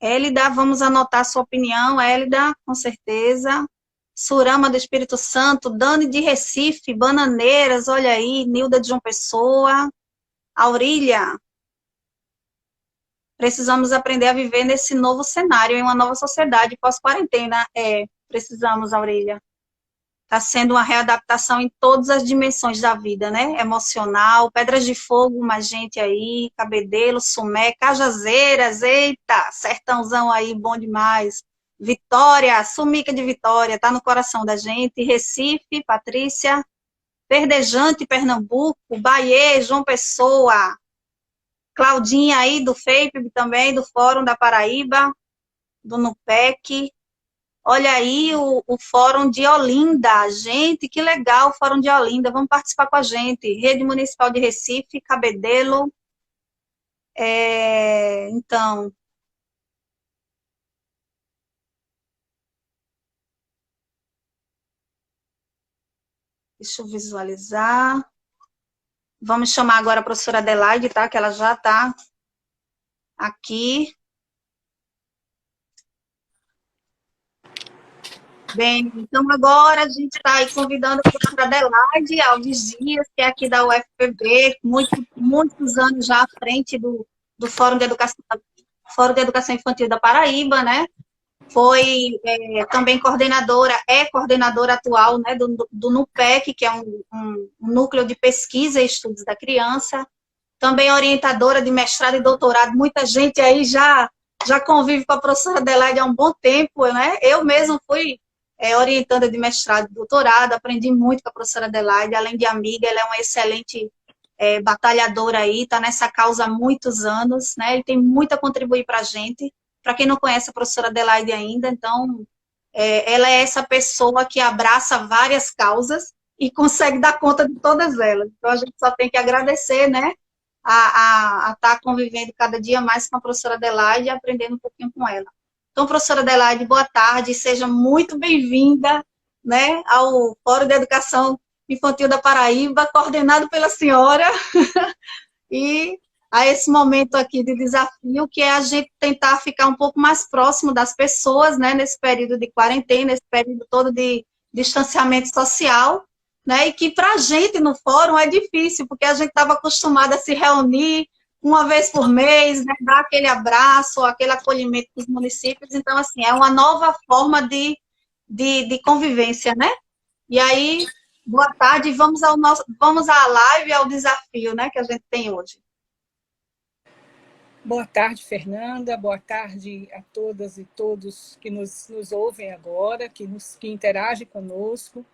Hélida, vamos anotar sua opinião, Hélida, com certeza. Surama do Espírito Santo, Dani de Recife, Bananeiras, olha aí, Nilda de João Pessoa, Aurília. Precisamos aprender a viver nesse novo cenário, em uma nova sociedade pós-quarentena. Precisamos, Aurília. Está sendo uma readaptação em todas as dimensões da vida, né? Emocional, Pedras de Fogo, uma gente aí, Cabedelo, Sumé, Cajazeiras, eita, sertãozão aí, bom demais. Vitória, Sumica de Vitória, tá no coração da gente. Recife, Patrícia, Verdejante, Pernambuco, Bahia, João Pessoa, Claudinha aí do FEIP também, do Fórum da Paraíba, do NUPEC. Olha aí o Fórum de Olinda. Gente, que legal o Fórum de Olinda. Vamos participar com a gente. Rede Municipal de Recife, Cabedelo. Então, deixa eu visualizar. Vamos chamar agora a professora Adelaide, tá? Que ela já está aqui. Bem, então agora a gente está aí convidando a professora Adelaide Alves Dias, que é aqui da UFPB, muitos anos já à frente do Fórum de Educação Infantil da Paraíba, né? Foi também coordenadora, é coordenadora atual, né, do NUPEC, que é um núcleo de pesquisa e estudos da criança, também orientadora de mestrado e doutorado. Muita gente aí já convive com a professora Adelaide há um bom tempo, né? Eu mesmo fui orientanda de mestrado e doutorado, aprendi muito com a professora Adelaide, além de amiga, ela é uma excelente batalhadora aí, está nessa causa há muitos anos, né? E tem muito a contribuir para a gente. Para quem não conhece a professora Adelaide ainda, então, ela é essa pessoa que abraça várias causas e consegue dar conta de todas elas. Então, a gente só tem que agradecer, né? A estar convivendo cada dia mais com a professora Adelaide e aprendendo um pouquinho com ela. Então, professora Adelaide, boa tarde, seja muito bem-vinda, né, ao Fórum de Educação Infantil da Paraíba, coordenado pela senhora, e a esse momento aqui de desafio, que é a gente tentar ficar um pouco mais próximo das pessoas, né, nesse período de quarentena, nesse período todo de distanciamento social, né, e que para a gente no fórum é difícil, porque a gente estava acostumado a se reunir uma vez por mês, né, dar aquele abraço, aquele acolhimento dos municípios, então, assim, é uma nova forma de convivência, né? E aí, boa tarde, vamos à live, ao desafio, né, que a gente tem hoje. Boa tarde, Fernanda. Boa tarde a todas e todos que nos ouvem agora, que interagem conosco.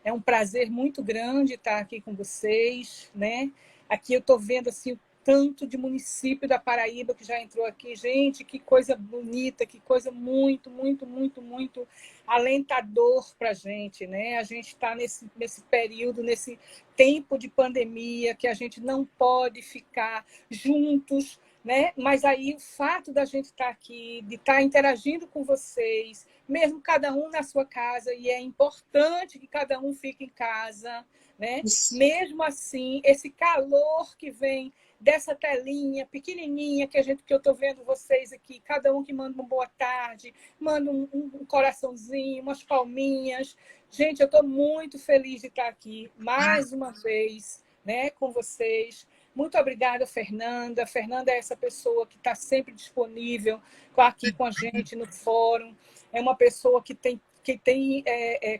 É um prazer muito grande estar aqui com vocês, né? Aqui eu estou vendo assim, o tanto de município da Paraíba que já entrou aqui. Gente, que coisa bonita, que coisa muito, muito, muito, muito alentador para a gente, né? A gente está nesse período, nesse tempo de pandemia, que a gente não pode ficar juntos, né? Mas aí o fato da gente estar aqui, de estar interagindo com vocês, mesmo cada um na sua casa, e é importante que cada um fique em casa, né? Mesmo assim, esse calor que vem dessa telinha pequenininha que eu estou vendo vocês aqui, cada um que manda uma boa tarde, manda um coraçãozinho, umas palminhas. Gente, eu estou muito feliz de estar aqui mais uma vez, né, com vocês. Muito obrigada, Fernanda. Fernanda é essa pessoa que está sempre disponível aqui com a gente no fórum. É uma pessoa que tem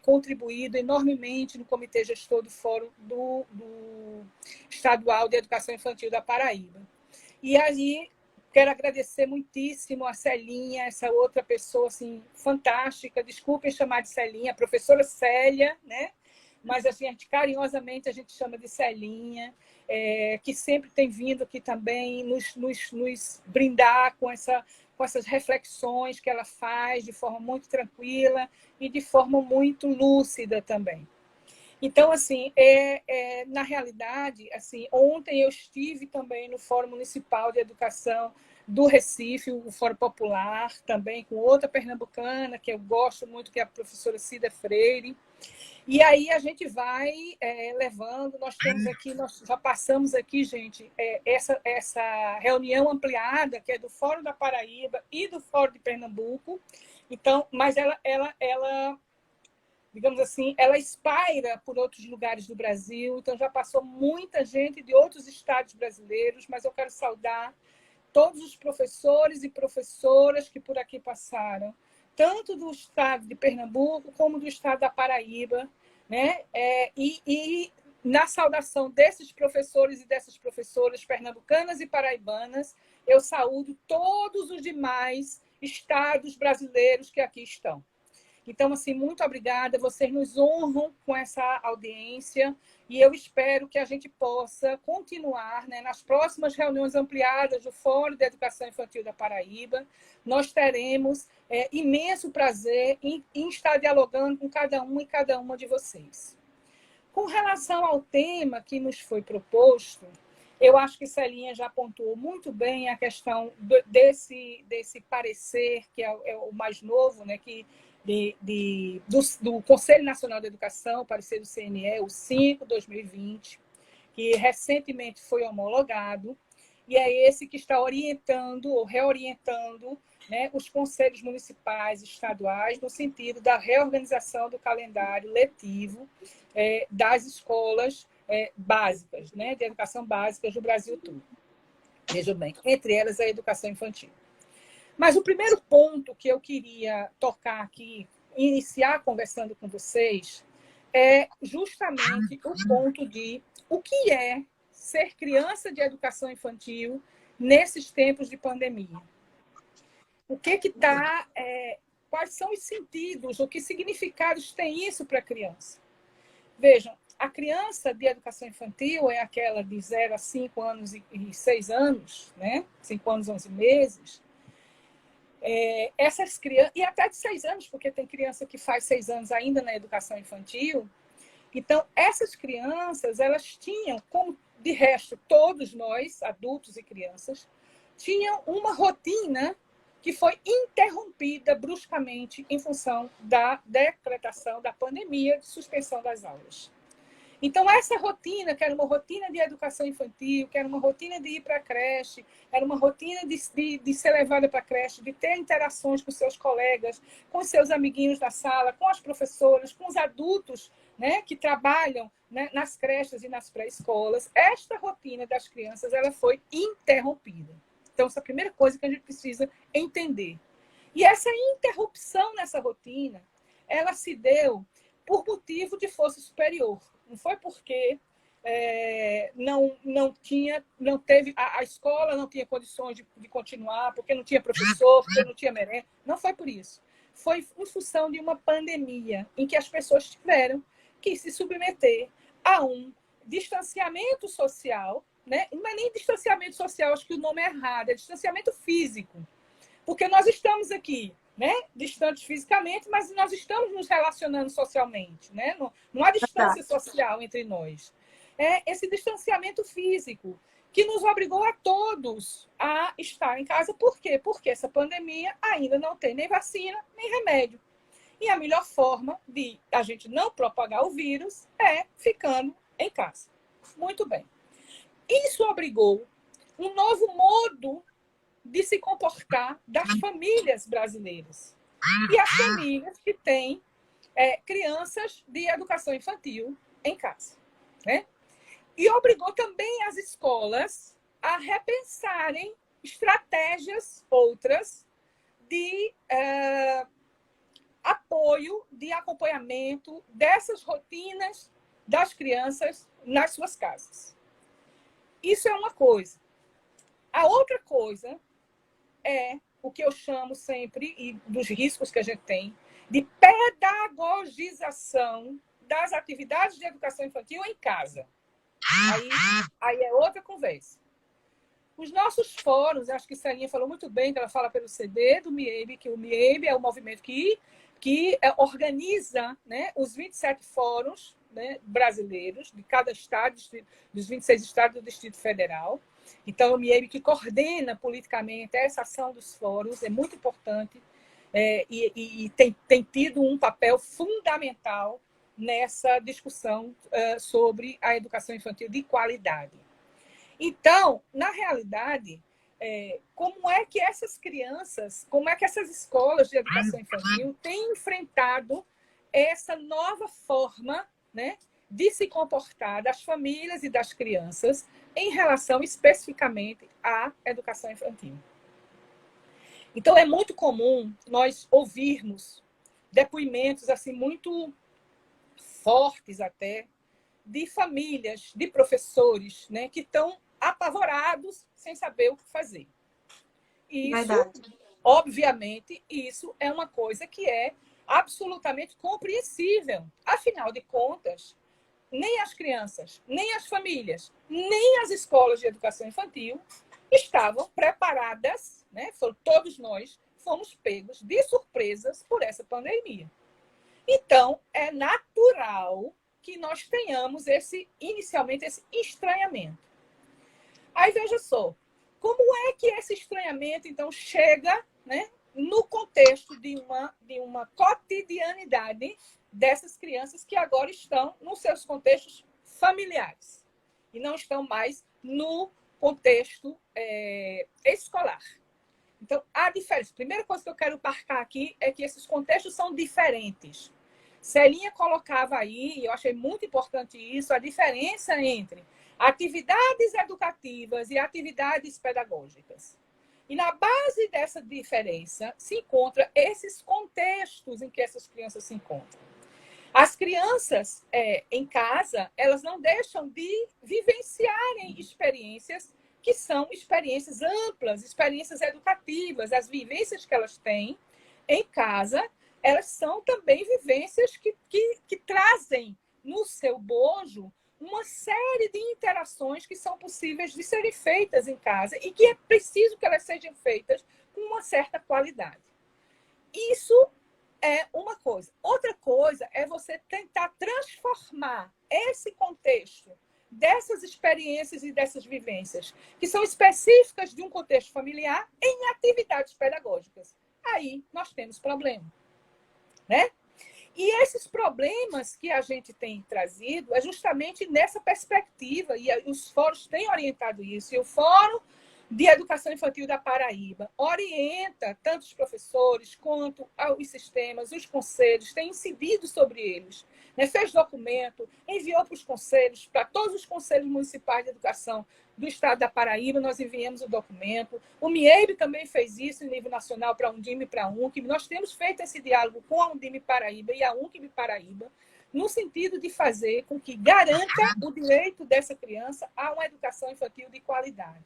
contribuído enormemente no Comitê Gestor do Fórum do Estadual de Educação Infantil da Paraíba. E aí, quero agradecer muitíssimo a Celinha, essa outra pessoa assim, fantástica, desculpem chamar de Celinha, a professora Célia, né? Mas assim, carinhosamente a gente chama de Celinha, que sempre tem vindo aqui também nos brindar com essas reflexões que ela faz de forma muito tranquila e de forma muito lúcida também. Então, assim, na realidade, assim, ontem eu estive também no Fórum Municipal de Educação do Recife, o Fórum Popular, também com outra pernambucana, que eu gosto muito, que é a professora Cida Freire. E aí a gente vai levando, nós já passamos aqui, gente, essa reunião ampliada, que é do Fórum da Paraíba e do Fórum de Pernambuco. Então, mas ela digamos assim, ela espalha por outros lugares do Brasil, então já passou muita gente de outros estados brasileiros, mas eu quero saudar todos os professores e professoras que por aqui passaram, tanto do estado de Pernambuco como do estado da Paraíba, né? E na saudação desses professores e dessas professoras pernambucanas e paraibanas, eu saúdo todos os demais estados brasileiros que aqui estão. Então, assim, muito obrigada, vocês nos honram com essa audiência e eu espero que a gente possa continuar, né, nas próximas reuniões ampliadas do Fórum de Educação Infantil da Paraíba. Nós teremos imenso prazer em estar dialogando com cada um e cada uma de vocês. Com relação ao tema que nos foi proposto, eu acho que Celinha já pontuou muito bem a questão desse parecer, que é o mais novo, né, do Conselho Nacional de Educação, o parecer do CNE, o 5/2020, que recentemente foi homologado, e é esse que está orientando ou reorientando, né, os conselhos municipais e estaduais no sentido da reorganização do calendário letivo das escolas básicas, né, de educação básica do Brasil todo. Vejam bem, entre elas a educação infantil. Mas o primeiro ponto que eu queria tocar aqui, iniciar conversando com vocês, é justamente o ponto de o que é ser criança de educação infantil nesses tempos de pandemia. O que está... quais são os sentidos, o que significados tem isso para a criança? Vejam, a criança de educação infantil é aquela de 0 a 5 anos e 6 anos, né? 5 anos e 11 meses. Essas crianças, e até de 6 anos, porque tem criança que faz 6 anos ainda na educação infantil. Então, essas crianças, elas tinham, como de resto todos nós, adultos e crianças, tinham uma rotina que foi interrompida bruscamente em função da decretação da pandemia de suspensão das aulas. Então, essa rotina, que era uma rotina de educação infantil, que era uma rotina de ir para a creche, era uma rotina de ser levada para a creche, de ter interações com seus colegas, com seus amiguinhos da sala, com as professoras, com os adultos, né, que trabalham, né, nas creches e nas pré-escolas. Esta rotina das crianças ela foi interrompida. Então, essa é a primeira coisa que a gente precisa entender. E essa interrupção nessa rotina, ela se deu por motivo de força superior. Não foi porque não teve a escola não tinha condições de continuar, porque não tinha professor, porque não tinha merenda. Não foi por isso. Foi em função de uma pandemia em que as pessoas tiveram que se submeter a um distanciamento social, né? Não é nem distanciamento social, acho que o nome é errado, é distanciamento físico. Porque nós estamos aqui, né, distantes fisicamente, mas nós estamos nos relacionando socialmente, né? Não há distância social entre nós. É esse distanciamento físico que nos obrigou a todos a estar em casa. Por quê? Porque essa pandemia ainda não tem nem vacina, nem remédio. E a melhor forma de a gente não propagar o vírus é ficando em casa. Muito bem. Isso obrigou um novo modo de se comportar das famílias brasileiras. E as famílias que têm crianças de educação infantil em casa. Né? E obrigou também as escolas a repensarem estratégias outras de apoio, de acompanhamento dessas rotinas das crianças nas suas casas. Isso é uma coisa. A outra coisa é o que eu chamo sempre, e dos riscos que a gente tem, de pedagogização das atividades de educação infantil em casa. Aí é outra conversa. Os nossos fóruns, acho que Celinha falou muito bem, que ela fala pelo CD do MIEB, que o MIEB é o movimento que organiza, né, os 27 fóruns, né, brasileiros, de cada estado, dos 26 estados do Distrito Federal. Então, o MIEB que coordena politicamente essa ação dos fóruns, é muito importante e tem tido um papel fundamental nessa discussão sobre a educação infantil de qualidade. Então, na realidade, como é que essas crianças, como é que essas escolas de educação infantil têm enfrentado essa nova forma, né, de se comportar das famílias e das crianças em relação especificamente à educação infantil? Então, é muito comum nós ouvirmos depoimentos assim muito fortes até de famílias, de professores, né, que estão apavorados sem saber o que fazer. Isso, obviamente, isso é uma coisa que é absolutamente compreensível. Afinal de contas, nem as crianças, nem as famílias, nem as escolas de educação infantil estavam preparadas, né? Todos nós fomos pegos de surpresas por essa pandemia. Então, é natural que nós tenhamos inicialmente esse estranhamento. Aí, veja só, como é que esse estranhamento, então, chega, né, no contexto de uma cotidianidade dessas crianças que agora estão nos seus contextos familiares e não estão mais no contexto escolar. Então, a diferença. A primeira coisa que eu quero marcar aqui é que esses contextos são diferentes. Celinha colocava aí, e eu achei muito importante isso, a diferença entre atividades educativas e atividades pedagógicas. E na base dessa diferença se encontram esses contextos em que essas crianças se encontram. As crianças em casa, elas não deixam de vivenciarem experiências que são experiências amplas, experiências educativas. As vivências que elas têm em casa, elas são também vivências que trazem no seu bojo uma série de interações que são possíveis de serem feitas em casa e que é preciso que elas sejam feitas com uma certa qualidade. Isso é uma coisa. Outra coisa é você tentar transformar esse contexto dessas experiências e dessas vivências, que são específicas de um contexto familiar, em atividades pedagógicas. Aí nós temos problema, né? E esses problemas que a gente tem trazido é justamente nessa perspectiva, e os fóruns têm orientado isso, e o Fórum de Educação Infantil da Paraíba orienta tanto os professores quanto os sistemas, os conselhos, tem incidido sobre eles, né? Fez documento, enviou para os conselhos, para todos os conselhos municipais de educação do estado da Paraíba, nós enviamos o documento. O MIEB também fez isso em nível nacional para a Undime e para a UNCB. Nós temos feito esse diálogo com a Undime Paraíba e a UNCB Paraíba, no sentido de fazer com que garanta o direito dessa criança a uma educação infantil de qualidade.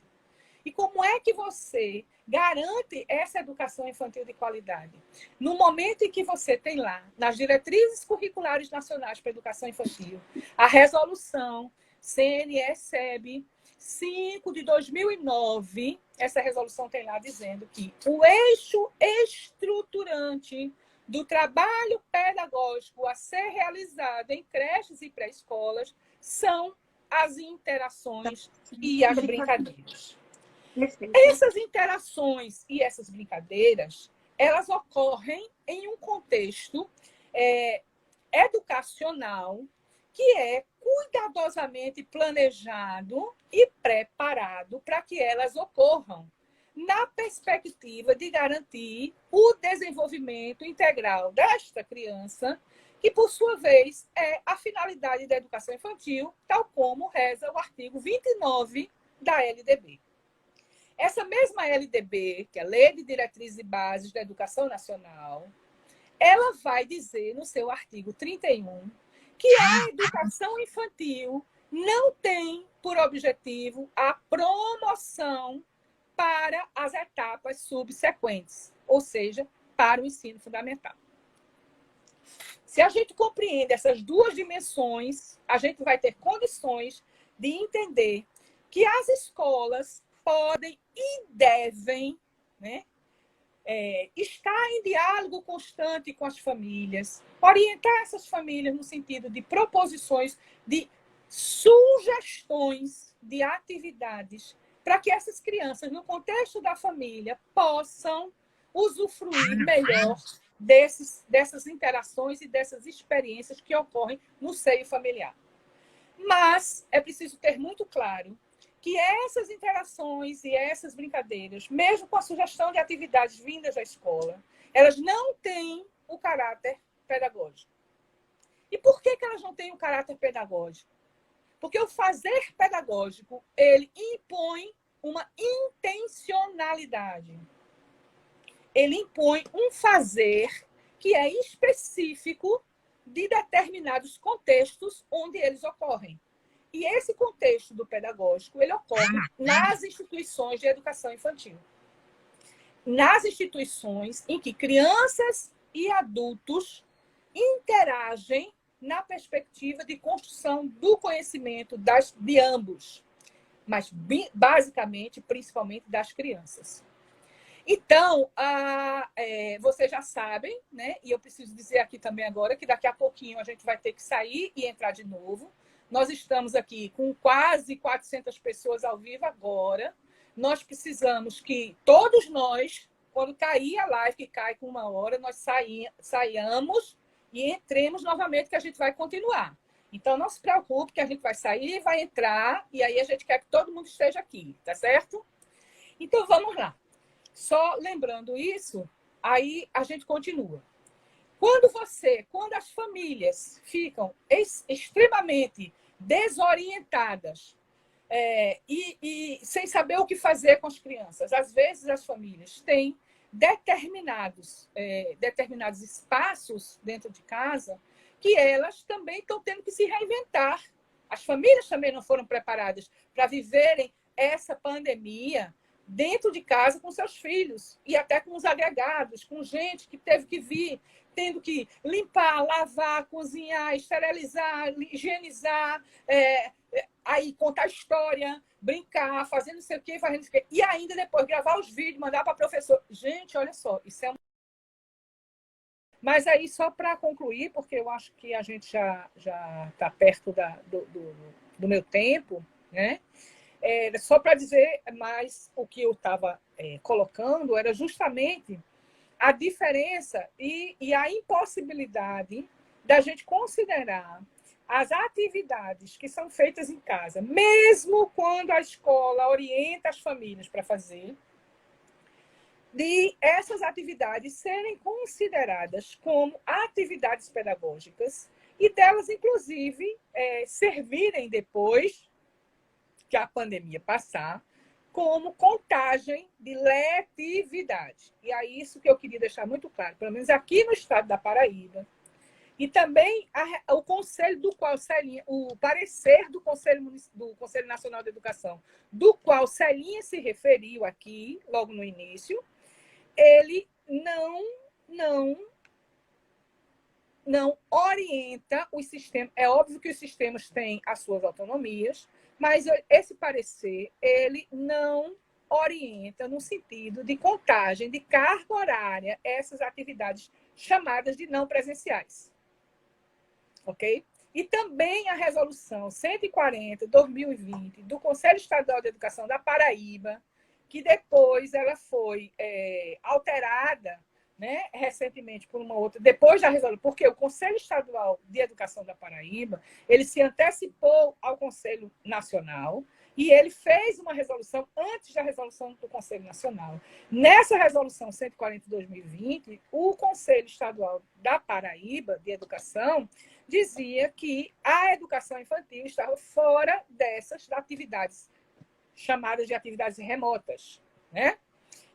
E como é que você garante essa educação infantil de qualidade? No momento em que você tem lá, nas diretrizes curriculares nacionais para a educação infantil, a resolução CNE-SEB 5 de 2009, essa resolução tem lá dizendo que o eixo estruturante do trabalho pedagógico a ser realizado em creches e pré-escolas são as interações e as brincadeiras. Essas interações e essas brincadeiras, elas ocorrem em um contexto educacional que é cuidadosamente planejado e preparado para que elas ocorram na perspectiva de garantir o desenvolvimento integral desta criança, que, por sua vez, é a finalidade da educação infantil, tal como reza o artigo 29 da LDB. Essa mesma LDB, que é a Lei de Diretrizes e Bases da Educação Nacional, ela vai dizer, no seu artigo 31, que a educação infantil não tem por objetivo a promoção para as etapas subsequentes, ou seja, para o ensino fundamental. Se a gente compreende essas duas dimensões, a gente vai ter condições de entender que as escolas podem e devem, né, estar em diálogo constante com as famílias, orientar essas famílias no sentido de proposições, de sugestões de atividades para que essas crianças, no contexto da família, possam usufruir melhor dessas interações e dessas experiências que ocorrem no seio familiar. Mas é preciso ter muito claro que essas interações e essas brincadeiras, mesmo com a sugestão de atividades vindas da escola, elas não têm o caráter pedagógico. E por que elas não têm o caráter pedagógico? Porque o fazer pedagógico, ele impõe uma intencionalidade. Ele impõe um fazer que é específico de determinados contextos onde eles ocorrem. E esse contexto do pedagógico, ele ocorre nas instituições de educação infantil. Nas instituições em que crianças e adultos interagem na perspectiva de construção do conhecimento de ambos, mas basicamente, principalmente das crianças. Então, vocês já sabem, né? E eu preciso dizer aqui também agora que daqui a pouquinho a gente vai ter que sair e entrar de novo. Nós estamos aqui com quase 400 pessoas ao vivo agora. Nós precisamos que todos nós, quando cair a live, que cai com 1 hora, nós saiamos e entremos novamente, que a gente vai continuar. Então, não se preocupe, que a gente vai sair, vai entrar, e aí a gente quer que todo mundo esteja aqui, tá certo? Então, vamos lá. Só lembrando isso, aí a gente continua. Quando as famílias ficam extremamente desorientadas e sem saber o que fazer com as crianças, às vezes as famílias têm determinados espaços dentro de casa que elas também estão tendo que se reinventar. As famílias também não foram preparadas para viverem essa pandemia dentro de casa com seus filhos e até com os agregados, com gente que teve que vir, tendo que limpar, lavar, cozinhar, esterilizar, higienizar, aí contar história, brincar, fazer não sei o quê, fazendo não sei o quê, e ainda depois gravar os vídeos, mandar para professor. Gente, olha só, isso é Mas aí, só para concluir, porque eu acho que a gente já está perto do meu tempo, né? Só para dizer mais o que eu estava colocando, era justamente a diferença e a impossibilidade da gente considerar as atividades que são feitas em casa, mesmo quando a escola orienta as famílias para fazer, de essas atividades serem consideradas como atividades pedagógicas e delas, inclusive, servirem depois que a pandemia passar, como contagem de letividade. E é isso que eu queria deixar muito claro, pelo menos aqui no estado da Paraíba, E também o conselho do qual Celinha, o parecer do Conselho Nacional de Educação, do qual Celinha se referiu aqui, logo no início, ele não orienta os sistemas. É óbvio que os sistemas têm as suas autonomias, mas esse parecer ele não orienta no sentido de contagem de carga horária essas atividades chamadas de não presenciais. Ok? E também a resolução 140/2020 do Conselho Estadual de Educação da Paraíba, que depois ela foi alterada, né, recentemente por uma outra, depois da resolução, porque o Conselho Estadual de Educação da Paraíba, ele se antecipou ao Conselho Nacional e ele fez uma resolução antes da resolução do Conselho Nacional. Nessa resolução 140/2020, o Conselho Estadual da Paraíba de Educação dizia que a educação infantil estava fora dessas atividades chamadas de atividades remotas, né?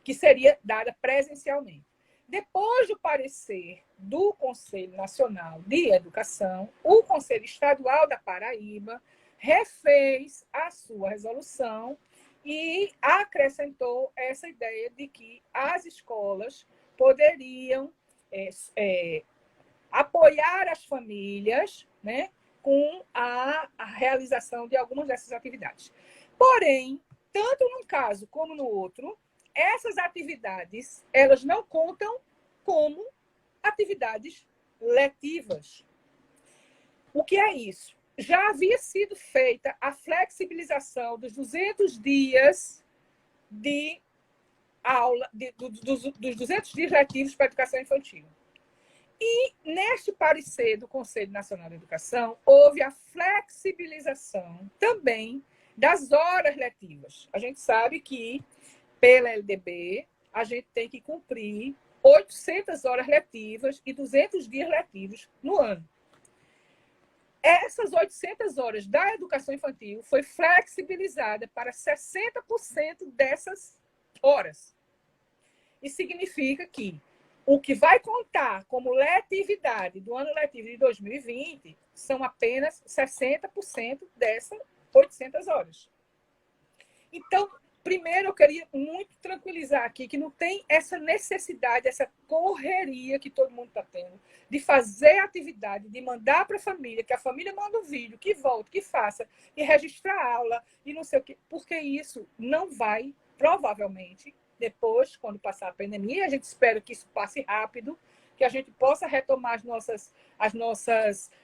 Que seria dada presencialmente. Depois do parecer do Conselho Nacional de Educação, o Conselho Estadual da Paraíba refez a sua resolução e acrescentou essa ideia de que as escolas poderiam apoiar as famílias, né, com a realização de algumas dessas atividades. Porém, tanto num caso como no outro, essas atividades elas não contam como atividades letivas. O que é isso? Já havia sido feita a flexibilização dos 200 dias de aula, dos 200 dias letivos para a educação infantil. E, neste parecer do Conselho Nacional de Educação, houve a flexibilização também das horas letivas. A gente sabe que, pela LDB, a gente tem que cumprir 800 horas letivas e 200 dias letivos no ano. Essas 800 horas da educação infantil foi flexibilizada para 60% dessas horas. Isso significa que o que vai contar como letividade do ano letivo de 2020 são apenas 60% dessas 800 horas. Então, primeiro, eu queria muito tranquilizar aqui que não tem essa necessidade, essa correria que todo mundo está tendo, de fazer atividade, de mandar para a família, que a família manda um vídeo, que volte, que faça, e registrar a aula, e não sei o quê, porque isso não vai, provavelmente, depois, quando passar a pandemia, a gente espera que isso passe rápido, que a gente possa retomar as nossas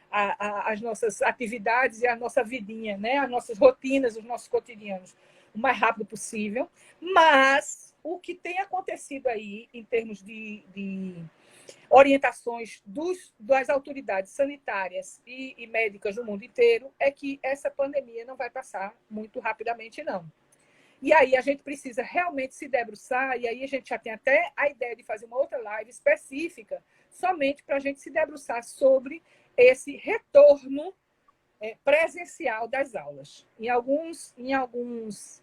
atividades e a nossa vidinha, né? As nossas rotinas, os nossos cotidianos, o mais rápido possível. Mas o que tem acontecido aí, em termos de orientações das autoridades sanitárias e médicas do mundo inteiro, é que essa pandemia não vai passar muito rapidamente, não. E aí a gente precisa realmente se debruçar, e aí a gente já tem até a ideia de fazer uma outra live específica, somente para a gente se debruçar sobre esse retorno presencial das aulas. Em alguns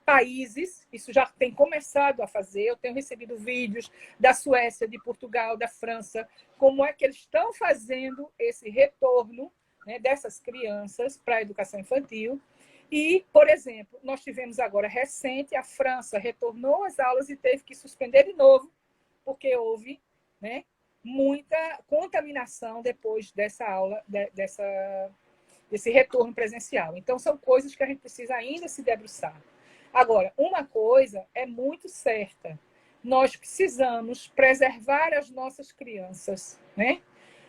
países, isso já tem começado a fazer, eu tenho recebido vídeos da Suécia, de Portugal, da França, como é que eles estão fazendo esse retorno, né, dessas crianças para a educação infantil. E, por exemplo, nós tivemos agora recente, a França retornou às aulas e teve que suspender de novo, porque houve, né, muita contaminação depois dessa aula, desse retorno presencial. Então, são coisas que a gente precisa ainda se debruçar. Agora, uma coisa é muito certa, nós precisamos preservar as nossas crianças, né,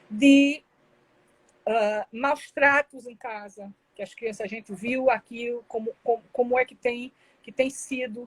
de maus tratos em casa, que as crianças, a gente viu aqui como é que tem sido,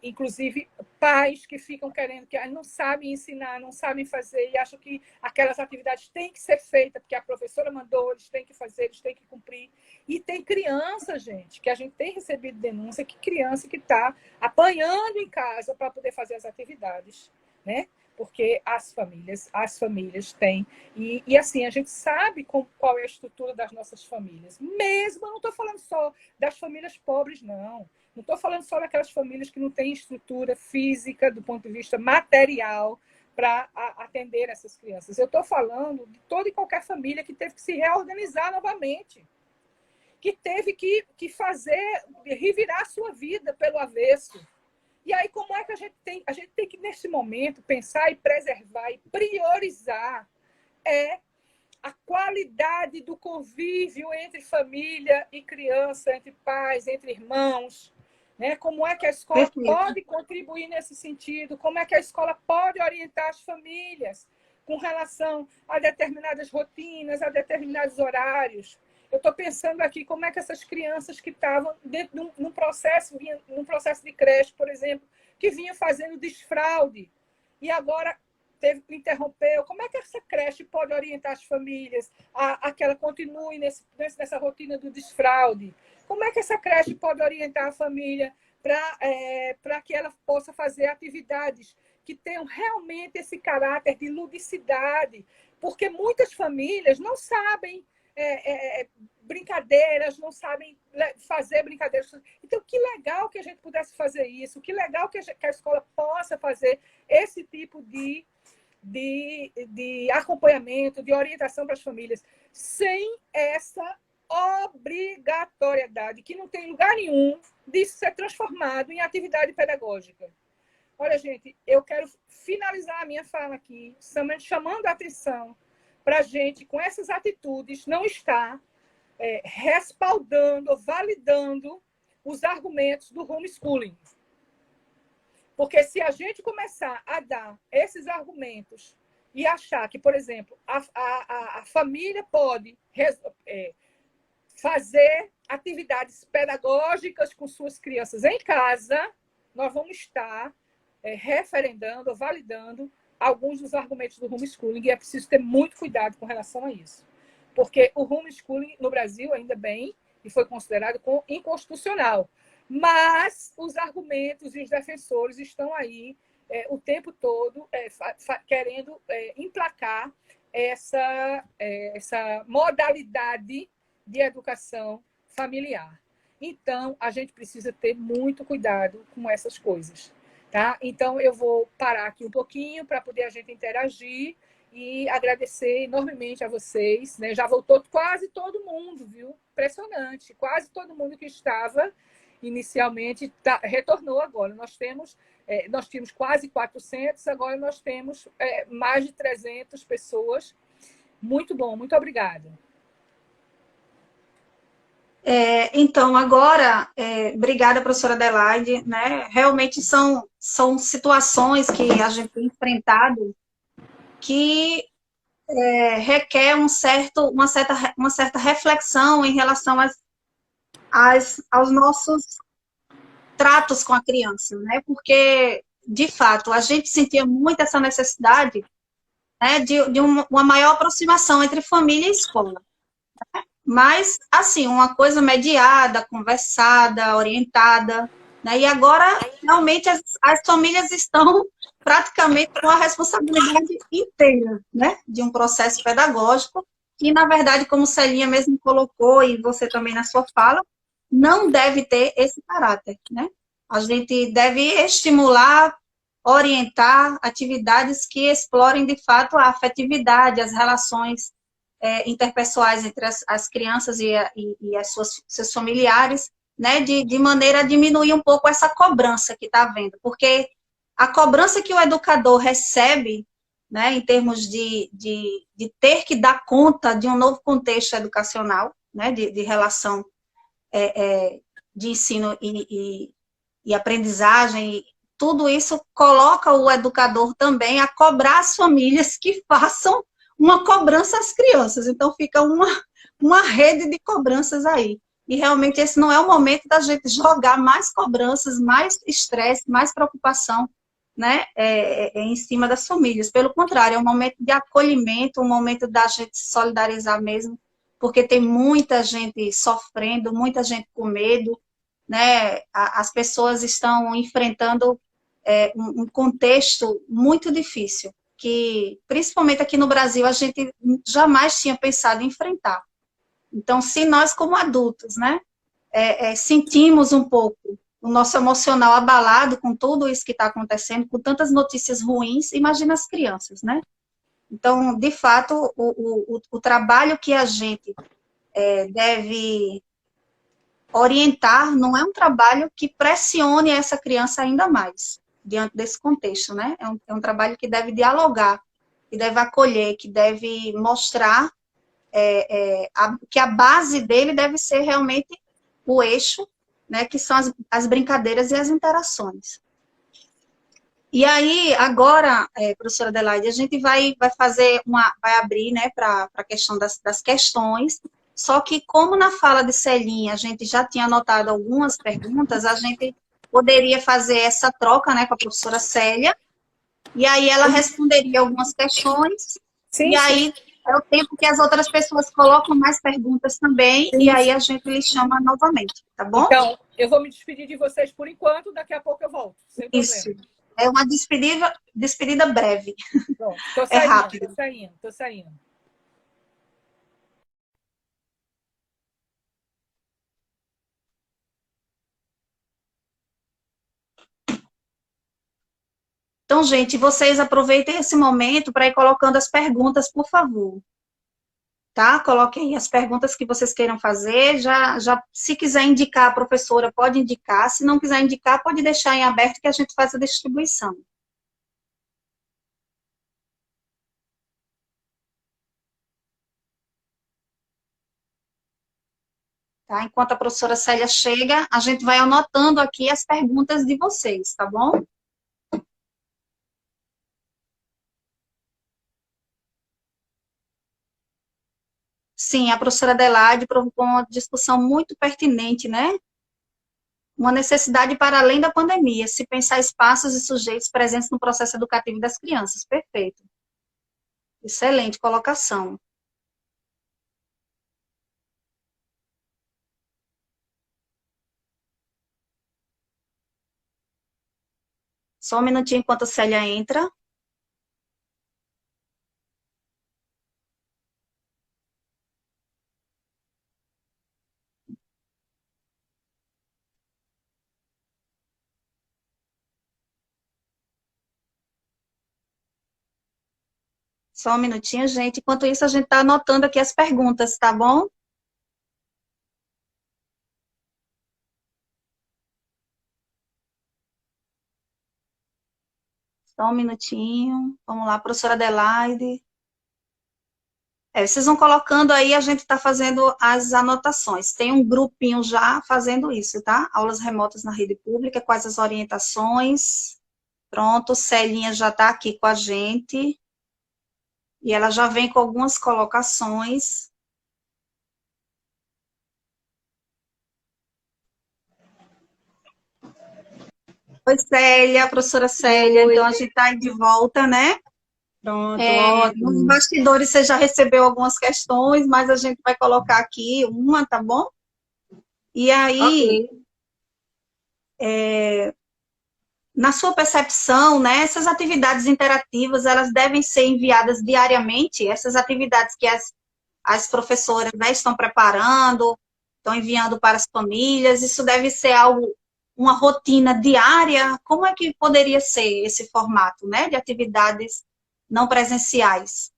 inclusive pais que ficam querendo, que não sabem ensinar, não sabem fazer, e acham que aquelas atividades têm que ser feitas, porque a professora mandou, eles têm que fazer, eles têm que cumprir. E tem criança, gente, que a gente tem recebido denúncia, que criança que está apanhando em casa para poder fazer as atividades, né? Porque as famílias têm. E assim, a gente sabe qual é a estrutura das nossas famílias. Mesmo, eu não estou falando só das famílias pobres, não. Não estou falando só daquelas famílias que não têm estrutura física, do ponto de vista material, para atender essas crianças. Eu estou falando de toda e qualquer família que teve que se reorganizar novamente, que teve que revirar a sua vida pelo avesso. E aí, como é que a gente tem que, nesse momento, pensar e preservar e priorizar a qualidade do convívio entre família e criança, entre pais, entre irmãos, né? Como é que a escola pode contribuir nesse sentido, como é que a escola pode orientar as famílias com relação a determinadas rotinas, a determinados horários. Eu estou pensando aqui como é que essas crianças que estavam dentro de num processo de creche, por exemplo, que vinha fazendo desfraude, e agora interrompeu, como é que essa creche pode orientar as famílias a que ela continue nessa rotina do desfraude? Como é que essa creche pode orientar a família para que ela possa fazer atividades que tenham realmente esse caráter de ludicidade? Porque muitas famílias não sabem brincadeiras, não sabem fazer brincadeiras. Então, que legal que a gente pudesse fazer isso, que legal que a escola possa fazer esse tipo de acompanhamento, de orientação para as famílias, sem essa obrigatoriedade, que não tem lugar nenhum disso ser transformado em atividade pedagógica. Olha, gente, eu quero finalizar a minha fala aqui, chamando a atenção para a gente, com essas atitudes, não estar respaldando, validando os argumentos do homeschooling. Porque se a gente começar a dar esses argumentos e achar que, por exemplo, a família pode fazer atividades pedagógicas com suas crianças em casa, nós vamos estar referendando, validando alguns dos argumentos do homeschooling, e é preciso ter muito cuidado com relação a isso. Porque o homeschooling no Brasil, ainda bem, e foi considerado inconstitucional. Mas os argumentos e os defensores estão aí o tempo todo querendo emplacar essa modalidade de educação familiar. Então, a gente precisa ter muito cuidado com essas coisas. Tá? Então, eu vou parar aqui um pouquinho para poder a gente interagir e agradecer enormemente a vocês. Né? Já voltou quase todo mundo, viu? Impressionante. Quase todo mundo que estava inicialmente retornou agora. Nós tínhamos quase 400, agora nós temos mais de 300 pessoas. Muito bom, muito obrigada. Então, agora, obrigada, professora Adelaide, né? Realmente são situações que a gente tem enfrentado que requer uma certa reflexão em relação aos nossos tratos com a criança, né? Porque, de fato, a gente sentia muito essa necessidade, né, de uma maior aproximação entre família e escola. Mas, assim, uma coisa mediada, conversada, orientada, né? E agora, realmente, as famílias estão praticamente com a responsabilidade inteira, né? De um processo pedagógico, que, na verdade, como Celinha mesmo colocou, e você também na sua fala, não deve ter esse caráter, né? A gente deve estimular, orientar atividades que explorem, de fato, a afetividade, as relações interpessoais entre as crianças e seus familiares, né, de maneira a diminuir um pouco essa cobrança que está havendo, porque a cobrança que o educador recebe, né, em termos de ter que dar conta de um novo contexto educacional, né, de relação de ensino e aprendizagem, tudo isso coloca o educador também a cobrar as famílias que façam uma cobrança às crianças. Então, fica uma rede de cobranças aí. E, realmente, esse não é o momento da gente jogar mais cobranças, mais estresse, mais preocupação, né, em cima das famílias. Pelo contrário, é um momento de acolhimento, um momento da gente se solidarizar mesmo, porque tem muita gente sofrendo, muita gente com medo, né? As pessoas estão enfrentando um contexto muito difícil, que, principalmente aqui no Brasil, a gente jamais tinha pensado em enfrentar. Então, se nós, como adultos, né, sentimos um pouco o nosso emocional abalado com tudo isso que está acontecendo, com tantas notícias ruins, imagina as crianças, né? Então, de fato, o trabalho que a gente deve orientar não é um trabalho que pressione essa criança ainda mais, diante desse contexto, né? É um trabalho que deve dialogar, que deve acolher, que deve mostrar que a base dele deve ser realmente o eixo, né, que são as brincadeiras e as interações. E aí, agora, professora Adelaide, a gente vai abrir, né, para a questão das questões, só que como na fala de Celinha a gente já tinha anotado algumas perguntas, a gente poderia fazer essa troca, né, com a professora Célia, e aí ela responderia algumas questões, Sim, e aí é o tempo que as outras pessoas colocam mais perguntas também, sim, e aí a gente lhe chama novamente, tá bom? Então, eu vou me despedir de vocês por enquanto, daqui a pouco eu volto, sem Isso. problema. É uma despedida breve. Pronto, tô É saindo, rápido. tô saindo. Então, gente, vocês aproveitem esse momento para ir colocando as perguntas, por favor. Tá? Coloquem as perguntas que vocês queiram fazer. Se quiser indicar a professora, pode indicar. Se não quiser indicar, pode deixar em aberto que a gente faz a distribuição. Tá? Enquanto a professora Célia chega, a gente vai anotando aqui as perguntas de vocês, tá bom? Sim, a professora Adelaide provocou uma discussão muito pertinente, né? Uma necessidade para além da pandemia, se pensar espaços e sujeitos presentes no processo educativo das crianças. Perfeito. Excelente colocação. Só um minutinho enquanto a Célia entra. Só um minutinho, gente. Enquanto isso, a gente está anotando aqui as perguntas, tá bom? Só um minutinho. Vamos lá, professora Adelaide. Vocês vão colocando aí, a gente está fazendo as anotações. Tem um grupinho já fazendo isso, tá? Aulas remotas na rede pública, quais as orientações. Pronto, Celinha já está aqui com a gente. E ela já vem com algumas colocações. Oi, Célia, professora Célia. Oi. Então, a gente está aí de volta, né? Pronto, Nos ótimo. bastidores você já recebeu algumas questões, mas a gente vai colocar aqui uma, tá bom? E aí, Ok. na sua percepção, né, essas atividades interativas, elas devem ser enviadas diariamente? Essas atividades que as professoras, né, estão preparando, estão enviando para as famílias, isso deve ser algo, uma rotina diária? Como é que poderia ser esse formato, né, de atividades não presenciais?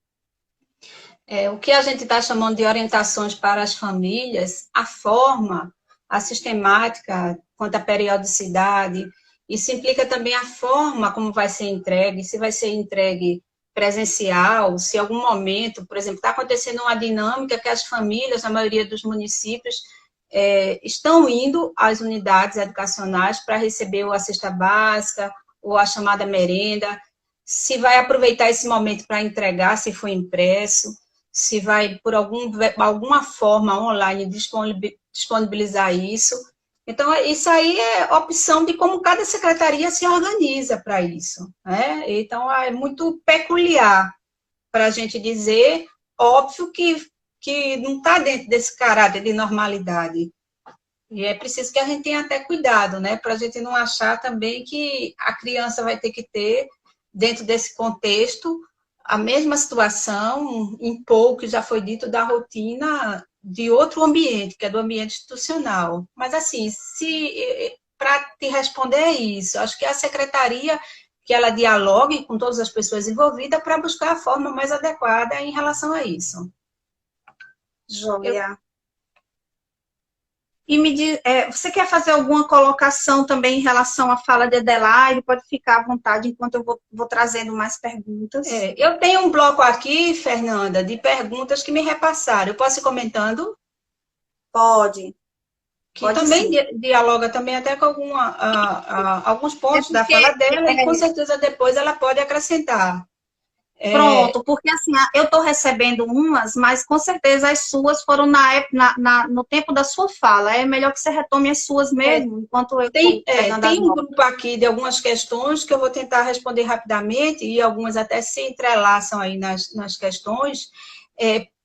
O que a gente está chamando de orientações para as famílias, a forma, a sistemática, quanto à periodicidade, isso implica também a forma como vai ser entregue, se vai ser entregue presencial, se em algum momento, por exemplo, está acontecendo uma dinâmica que as famílias, a maioria dos municípios, estão indo às unidades educacionais para receber a cesta básica ou a chamada merenda, se vai aproveitar esse momento para entregar, se for impresso, se vai, por alguma forma online, disponibilizar isso. Então, isso aí é opção de como cada secretaria se organiza para isso, né? Então, é muito peculiar para a gente dizer, óbvio que não está dentro desse caráter de normalidade. E é preciso que a gente tenha até cuidado, né? Para a gente não achar também que a criança vai ter que ter, dentro desse contexto, a mesma situação, em pouco, já foi dito, da rotina de outro ambiente, que é do ambiente institucional. Mas, assim, se para te responder é isso. Acho que a secretaria, que ela dialogue com todas as pessoas envolvidas para buscar a forma mais adequada em relação a isso. Joia. E me diz, você quer fazer alguma colocação também em relação à fala de Adelaide? Pode ficar à vontade enquanto eu vou trazendo mais perguntas. Eu tenho um bloco aqui, Fernanda, de perguntas que me repassaram. Eu posso ir comentando? Pode. Que Pode também sim. dialoga também até com alguns pontos da fala dela e com certeza depois ela pode acrescentar. Pronto, porque assim, eu estou recebendo umas, mas com certeza as suas foram no tempo da sua fala. É melhor que você retome as suas mesmo, enquanto eu Tem um notas. grupo aqui de algumas questões que eu vou tentar responder rapidamente, e algumas até se entrelaçam aí nas questões.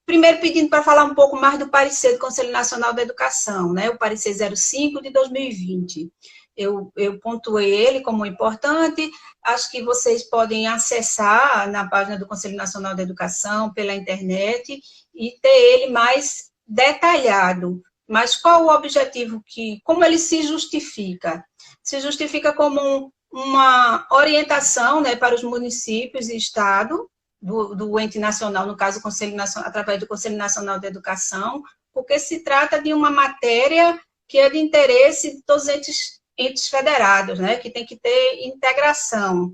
Primeiro, pedindo para falar um pouco mais do parecer do Conselho Nacional da Educação, né? O parecer 05 de 2020. Eu pontuei ele como importante, acho que vocês podem acessar na página do Conselho Nacional da Educação, pela internet, e ter ele mais detalhado. Mas qual o objetivo como ele se justifica? Se justifica como uma orientação, né, para os municípios e Estado, do ente nacional, no caso, o Conselho Nacional, através do Conselho Nacional da Educação, porque se trata de uma matéria que é de interesse de todos os entes federados, né, que tem que ter integração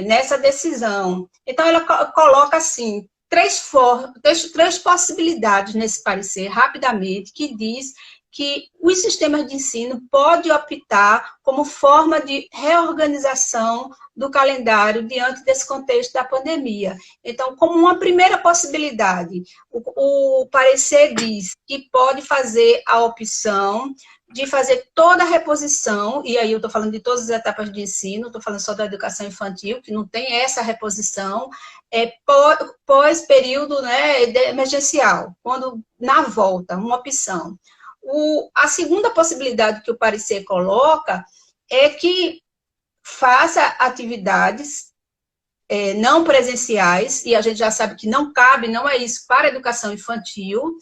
nessa decisão. Então, ela coloca, assim, três possibilidades nesse parecer, rapidamente, que diz que os sistemas de ensino podem optar como forma de reorganização do calendário diante desse contexto da pandemia. Então, como uma primeira possibilidade, o parecer diz que pode fazer a opção de fazer toda a reposição, e aí eu estou falando de todas as etapas de ensino, estou falando só da educação infantil, que não tem essa reposição, pós-período, né, emergencial, quando na volta, uma opção. A segunda possibilidade que o parecer coloca é que faça atividades não presenciais, e a gente já sabe que não cabe, não é isso, para a educação infantil,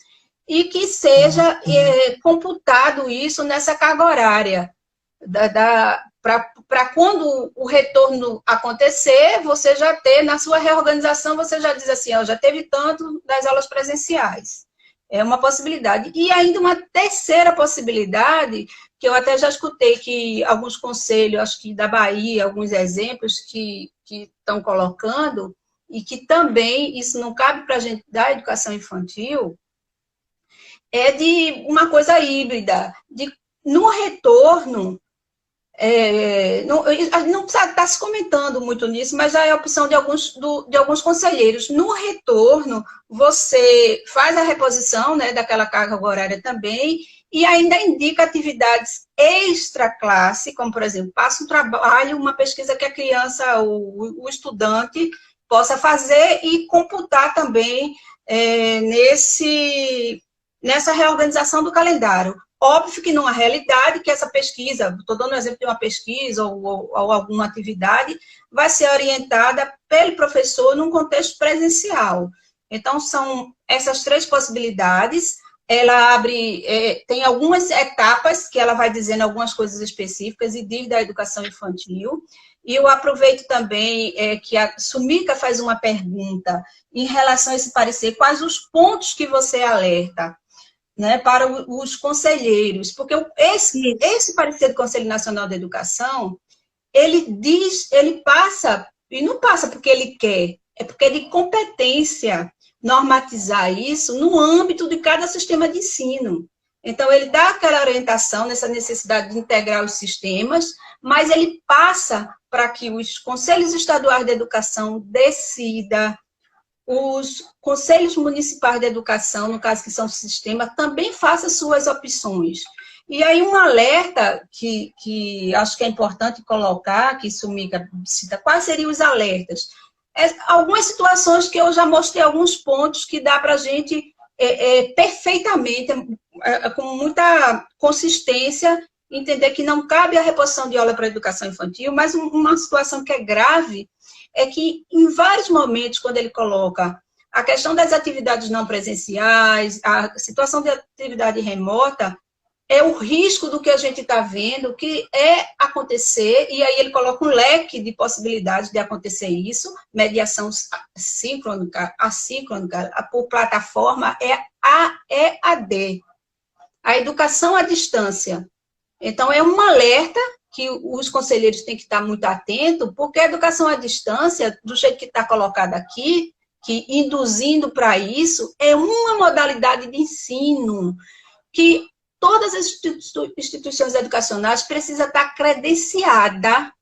e que seja computado isso nessa carga horária, para quando o retorno acontecer, você já ter, na sua reorganização, você já diz assim, já teve tanto das aulas presenciais. É uma possibilidade. E ainda uma terceira possibilidade, que eu até já escutei que alguns conselhos, acho que da Bahia, alguns exemplos que estão colocando, e que também isso não cabe para a gente da educação infantil, é de uma coisa híbrida, no retorno, não precisa estar se comentando muito nisso, mas já é a opção de alguns conselheiros. No retorno, você faz a reposição, né, daquela carga horária também, e ainda indica atividades extra-classe, como, por exemplo, passa um trabalho, uma pesquisa que a criança, o estudante, possa fazer e computar também nessa reorganização do calendário. Óbvio que numa realidade que essa pesquisa, estou dando um exemplo de uma pesquisa ou alguma atividade, vai ser orientada pelo professor num contexto presencial. Então, são essas três possibilidades. Ela abre, tem algumas etapas que ela vai dizendo algumas coisas específicas e diz da educação infantil. E eu aproveito também que a Sumika faz uma pergunta em relação a esse parecer, quais os pontos que você alerta, né, para os conselheiros, porque esse parecer do Conselho Nacional da Educação, ele passa, e não passa porque ele quer, é porque é de competência normatizar isso no âmbito de cada sistema de ensino. Então, ele dá aquela orientação nessa necessidade de integrar os sistemas, mas ele passa para que os conselhos estaduais de educação decidam, os conselhos municipais de educação, no caso que são sistemas, também façam suas opções. E aí um alerta que acho que é importante colocar, que Sumika cita, quais seriam os alertas? Algumas situações que eu já mostrei, alguns pontos que dá para a gente perfeitamente, com muita consistência, entender que não cabe a reposição de aula para a educação infantil, mas uma situação que é grave é que, em vários momentos, quando ele coloca a questão das atividades não presenciais, a situação de atividade remota, é o risco do que a gente está vendo, que é acontecer, e aí ele coloca um leque de possibilidades de acontecer isso, mediação síncrona, assíncrona, por plataforma, é a EAD, a educação à distância. Então, é um alerta que os conselheiros têm que estar muito atentos, porque a educação à distância, do jeito que está colocado aqui, que induzindo para isso, é uma modalidade de ensino que todas as instituições educacionais precisam estar credenciada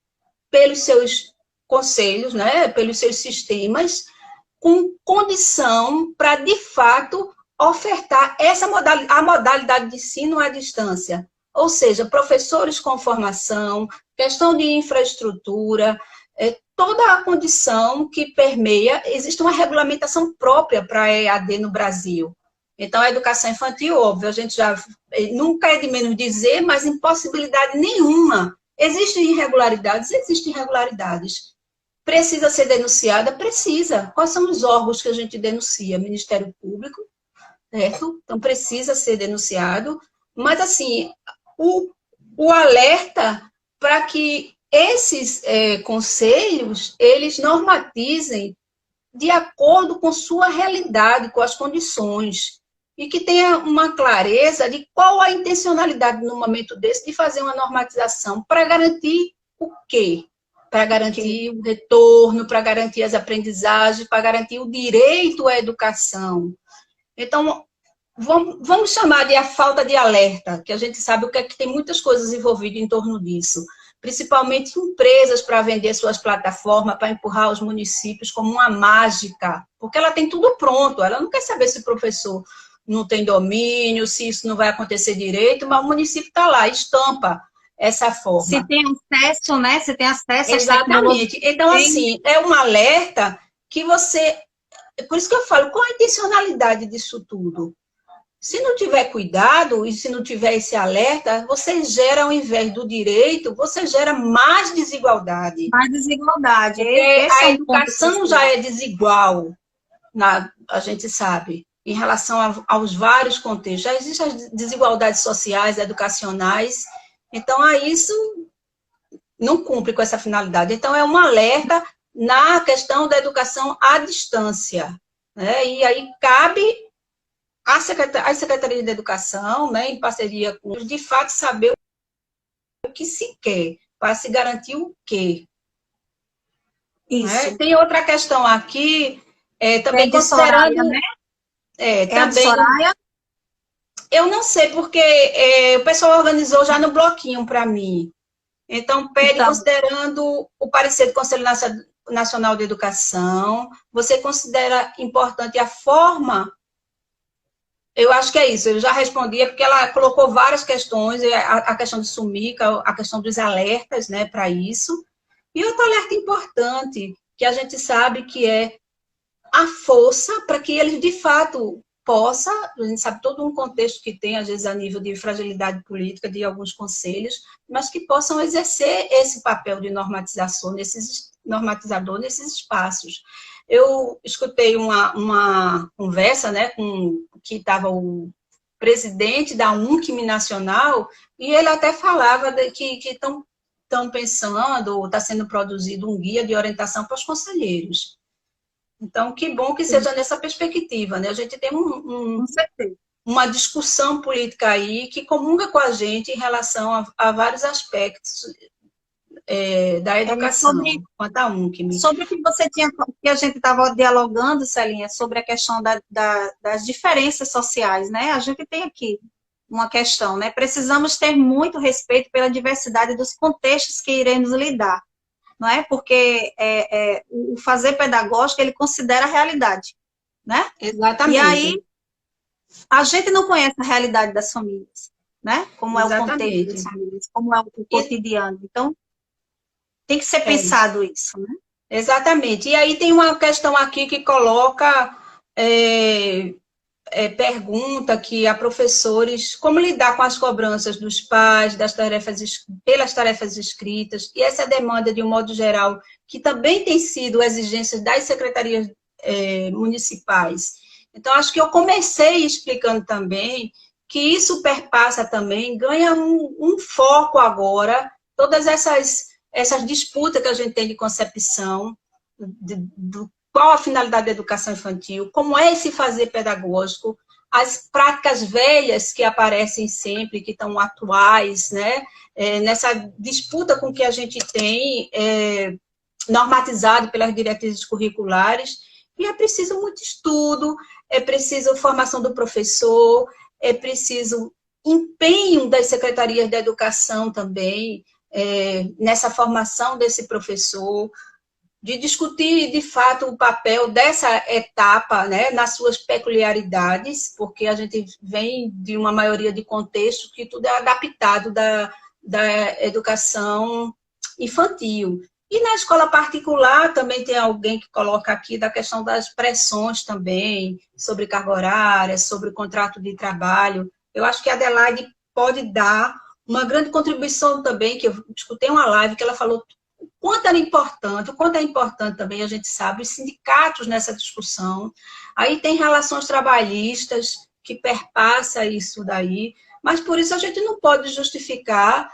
pelos seus conselhos, né, pelos seus sistemas, com condição para, de fato, ofertar a modalidade de ensino à distância. Ou seja, professores com formação, questão de infraestrutura, toda a condição que permeia, existe uma regulamentação própria para a EAD no Brasil. Então, a educação infantil, óbvio, a gente já nunca é de menos dizer, mas impossibilidade nenhuma. Existem irregularidades. Precisa ser denunciada? Precisa. Quais são os órgãos que a gente denuncia? Ministério Público, certo? Então, precisa ser denunciado. Mas, assim, o alerta para que esses conselhos, eles normatizem de acordo com sua realidade, com as condições, e que tenha uma clareza de qual a intencionalidade no momento desse de fazer uma normatização para garantir o quê? Para garantir o retorno, para garantir as aprendizagens, para garantir o direito à educação. Então, vamos chamar de a falta de alerta, que a gente sabe o que é que tem muitas coisas envolvidas em torno disso, principalmente empresas para vender suas plataformas, para empurrar os municípios como uma mágica, porque ela tem tudo pronto, ela não quer saber se o professor não tem domínio, se isso não vai acontecer direito, mas o município está lá, estampa essa forma. Se tem acesso, né? Se tem acesso a exatamente. Então, assim, é um alerta que você... Por isso que eu falo, qual a intencionalidade disso tudo? Se não tiver cuidado e se não tiver esse alerta, você gera, ao invés do direito, você gera mais desigualdade. Mais desigualdade. A educação já é desigual, a gente sabe, em relação aos vários contextos. Já existem as desigualdades sociais, educacionais, então isso não cumpre com essa finalidade. Então, é um alerta na questão da educação à distância, né? E aí cabe a Secretaria de Educação, né, em parceria com, de fato, saber o que se quer, para se garantir o quê. Isso. Né? Tem outra questão aqui, também considerando... Soraya, né? Também, Soraya? Eu não sei, porque o pessoal organizou já no bloquinho para mim. Então, pede, considerando o parecer do Conselho Nacional de Educação, você considera importante a forma... Eu acho que é isso, eu já respondi, porque ela colocou várias questões, a questão do SUMICA, a questão dos alertas, né, para isso. E outro alerta importante, que a gente sabe que é a força para que eles, de fato, possa, a gente sabe todo um contexto que tem, às vezes, a nível de fragilidade política de alguns conselhos, mas que possam exercer esse papel de normatizador nesses espaços. Eu escutei uma conversa, né, que estava o presidente da UNCM Nacional, e ele até falava que estão pensando, está sendo produzido um guia de orientação para os conselheiros. Então, que bom que seja nessa perspectiva, né? A gente tem uma discussão política aí que comunga com a gente em relação a vários aspectos da educação, quanto à UNCM. Sobre o que você tinha, que a gente estava dialogando, Celinha, sobre a questão das diferenças sociais, né? A gente tem aqui uma questão, né? Precisamos ter muito respeito pela diversidade dos contextos que iremos lidar, não é? Porque o fazer pedagógico, ele considera a realidade, né? Exatamente. E aí, a gente não conhece a realidade das famílias, né? Como é o contexto das famílias, como é o cotidiano. Então, tem que ser pensado isso, né? Exatamente. E aí tem uma questão aqui que coloca, pergunta que a professores como lidar com as cobranças dos pais, pelas tarefas escritas, e essa demanda, de um modo geral, que também tem sido exigências das secretarias municipais. Então, acho que eu comecei explicando também que isso perpassa também, ganha um foco agora, todas essas disputas que a gente tem de concepção, qual a finalidade da educação infantil, como é esse fazer pedagógico, as práticas velhas que aparecem sempre, que estão atuais, né? Nessa disputa com que a gente tem, normatizado pelas diretrizes curriculares, e é preciso muito estudo, é preciso formação do professor, é preciso empenho das secretarias da educação também, nessa formação desse professor, de discutir, de fato, o papel dessa etapa, né, nas suas peculiaridades, porque a gente vem de uma maioria de contexto que tudo é adaptado da educação infantil. E na escola particular também tem alguém que coloca aqui da questão das pressões também, sobre carga horária, sobre o contrato de trabalho. Eu acho que a Adelaide pode dar uma grande contribuição também, que eu escutei uma live que ela falou o quanto é importante também, a gente sabe, os sindicatos nessa discussão. Aí tem relações trabalhistas que perpassa isso daí, mas por isso a gente não pode justificar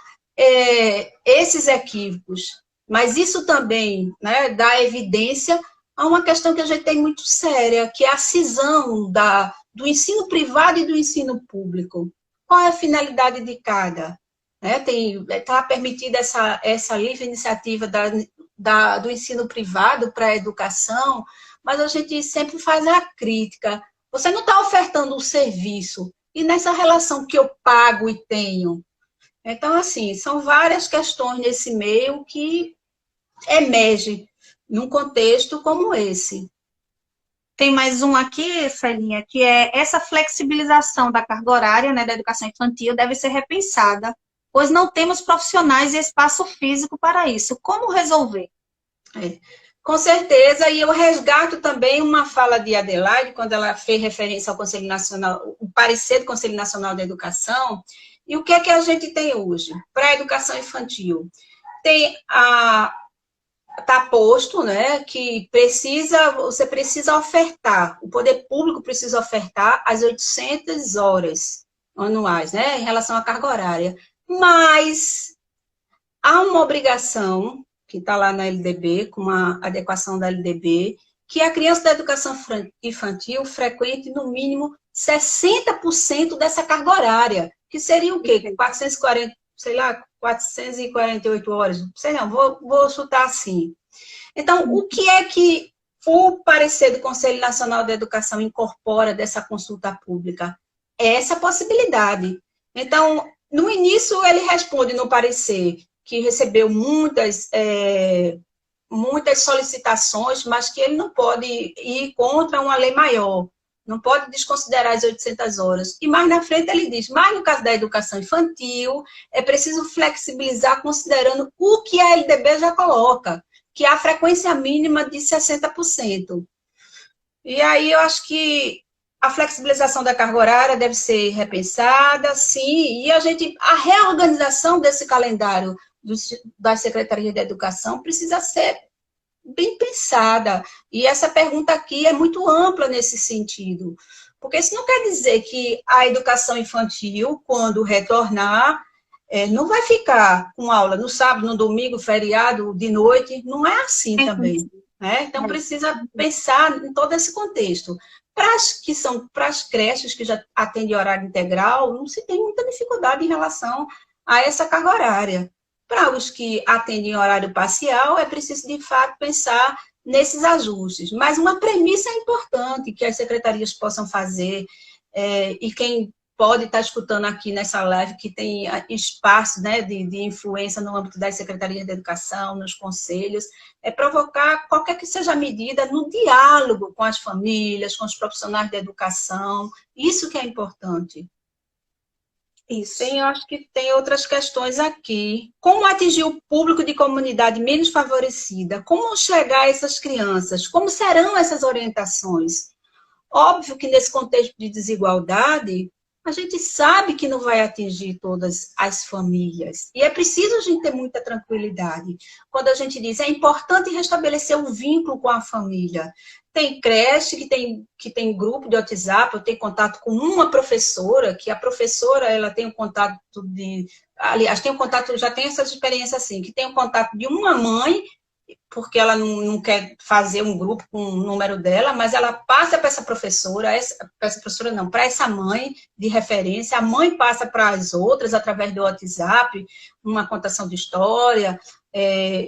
esses equívocos. Mas isso também, né, dá evidência a uma questão que a gente tem muito séria, que é a cisão do ensino privado e do ensino público. Qual é a finalidade de cada? Está permitida essa livre iniciativa do ensino privado para a educação, mas a gente sempre faz a crítica. Você não está ofertando um serviço, e nessa relação que eu pago e tenho. Então, assim, são várias questões nesse meio que emergem num contexto como esse. Tem mais um aqui, Celinha, que é essa flexibilização da carga horária, né, da educação infantil deve ser repensada, pois não temos profissionais e espaço físico para isso. Como resolver? Com certeza, e eu resgato também uma fala de Adelaide, quando ela fez referência ao Conselho Nacional, o parecer do Conselho Nacional da Educação, e o que é que a gente tem hoje para a educação infantil? Está posto, né, que você precisa ofertar, o poder público precisa ofertar as 800 horas anuais, né, em relação à carga horária. Mas há uma obrigação, que está lá na LDB, com uma adequação da LDB, que a criança da educação infantil frequente, no mínimo, 60% dessa carga horária, que seria o quê? 440, sei lá, 448 horas, sei não, vou chutar assim. Então, o que é que o parecer do Conselho Nacional da Educação incorpora dessa consulta pública? É essa possibilidade. Então, no início, ele responde no parecer que recebeu muitas solicitações, mas que ele não pode ir contra uma lei maior, não pode desconsiderar as 800 horas. E mais na frente ele diz, mas no caso da educação infantil, é preciso flexibilizar considerando o que a LDB já coloca, que é a frequência mínima de 60%. E aí eu acho que a flexibilização da carga horária deve ser repensada, sim, e a reorganização desse calendário da Secretaria de Educação precisa ser bem pensada. E essa pergunta aqui é muito ampla nesse sentido, porque isso não quer dizer que a educação infantil, quando retornar, não vai ficar com aula no sábado, no domingo, feriado, de noite, não é assim também. Né? Então, precisa pensar em todo esse contexto. Para as creches que já atendem horário integral, não se tem muita dificuldade em relação a essa carga horária. Para os que atendem horário parcial, é preciso, de fato, pensar nesses ajustes. Mas uma premissa importante que as secretarias possam fazer, e quem pode estar escutando aqui nessa live, que tem espaço, né, de influência no âmbito das secretarias de educação, nos conselhos, é provocar qualquer que seja a medida no diálogo com as famílias, com os profissionais da educação. Isso que é importante. Isso. Eu acho que tem outras questões aqui. Como atingir o público de comunidade menos favorecida? Como chegar a essas crianças? Como serão essas orientações? Óbvio que nesse contexto de desigualdade, a gente sabe que não vai atingir todas as famílias. E é preciso a gente ter muita tranquilidade. Quando a gente diz, é importante restabelecer o vínculo com a família. tem creche que tem grupo de WhatsApp, eu tenho contato com uma professora, que a professora, ela tem um contato de... Aliás, tem um contato, já tem essa experiência assim, que tem um contato de uma mãe, porque ela não quer fazer um grupo com o número dela, mas ela passa para essa professora, para essa professora não, para essa mãe de referência, a mãe passa para as outras através do WhatsApp, uma contação de história,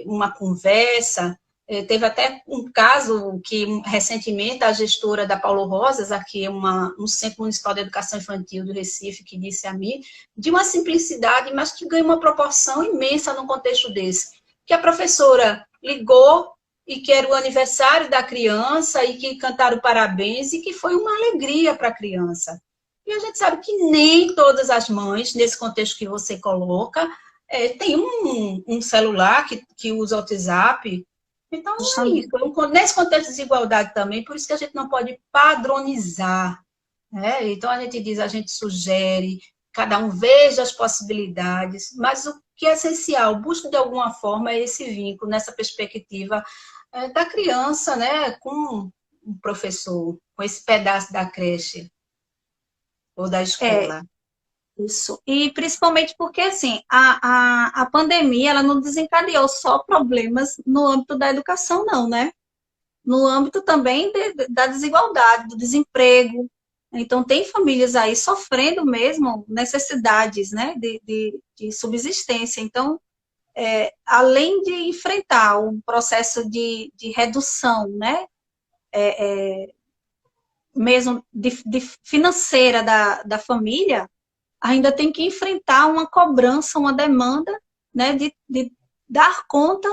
uma conversa. Teve até um caso que, recentemente, a gestora da Paulo Rosas, aqui um Centro Municipal de Educação Infantil do Recife, que disse a mim, de uma simplicidade, mas que ganha uma proporção imensa num contexto desse, que a professora ligou e que era o aniversário da criança e que cantaram parabéns e que foi uma alegria para a criança. E a gente sabe que nem todas as mães, nesse contexto que você coloca, tem um celular que usa o WhatsApp. Então, é isso. Nesse contexto de desigualdade também, por isso que a gente não pode padronizar, né? Então, a gente diz, a gente sugere, cada um veja as possibilidades, mas o que é essencial, busque de alguma forma esse vínculo, nessa perspectiva da criança, né, com o professor, com esse pedaço da creche ou da escola. Isso. E principalmente porque, assim, a pandemia, ela não desencadeou só problemas no âmbito da educação, não, né? No âmbito também da desigualdade, do desemprego. Então, tem famílias aí sofrendo mesmo necessidades, né, de subsistência. Então, além de enfrentar um processo de redução, né, mesmo de financeira da família, ainda tem que enfrentar uma cobrança, uma demanda, né, de dar conta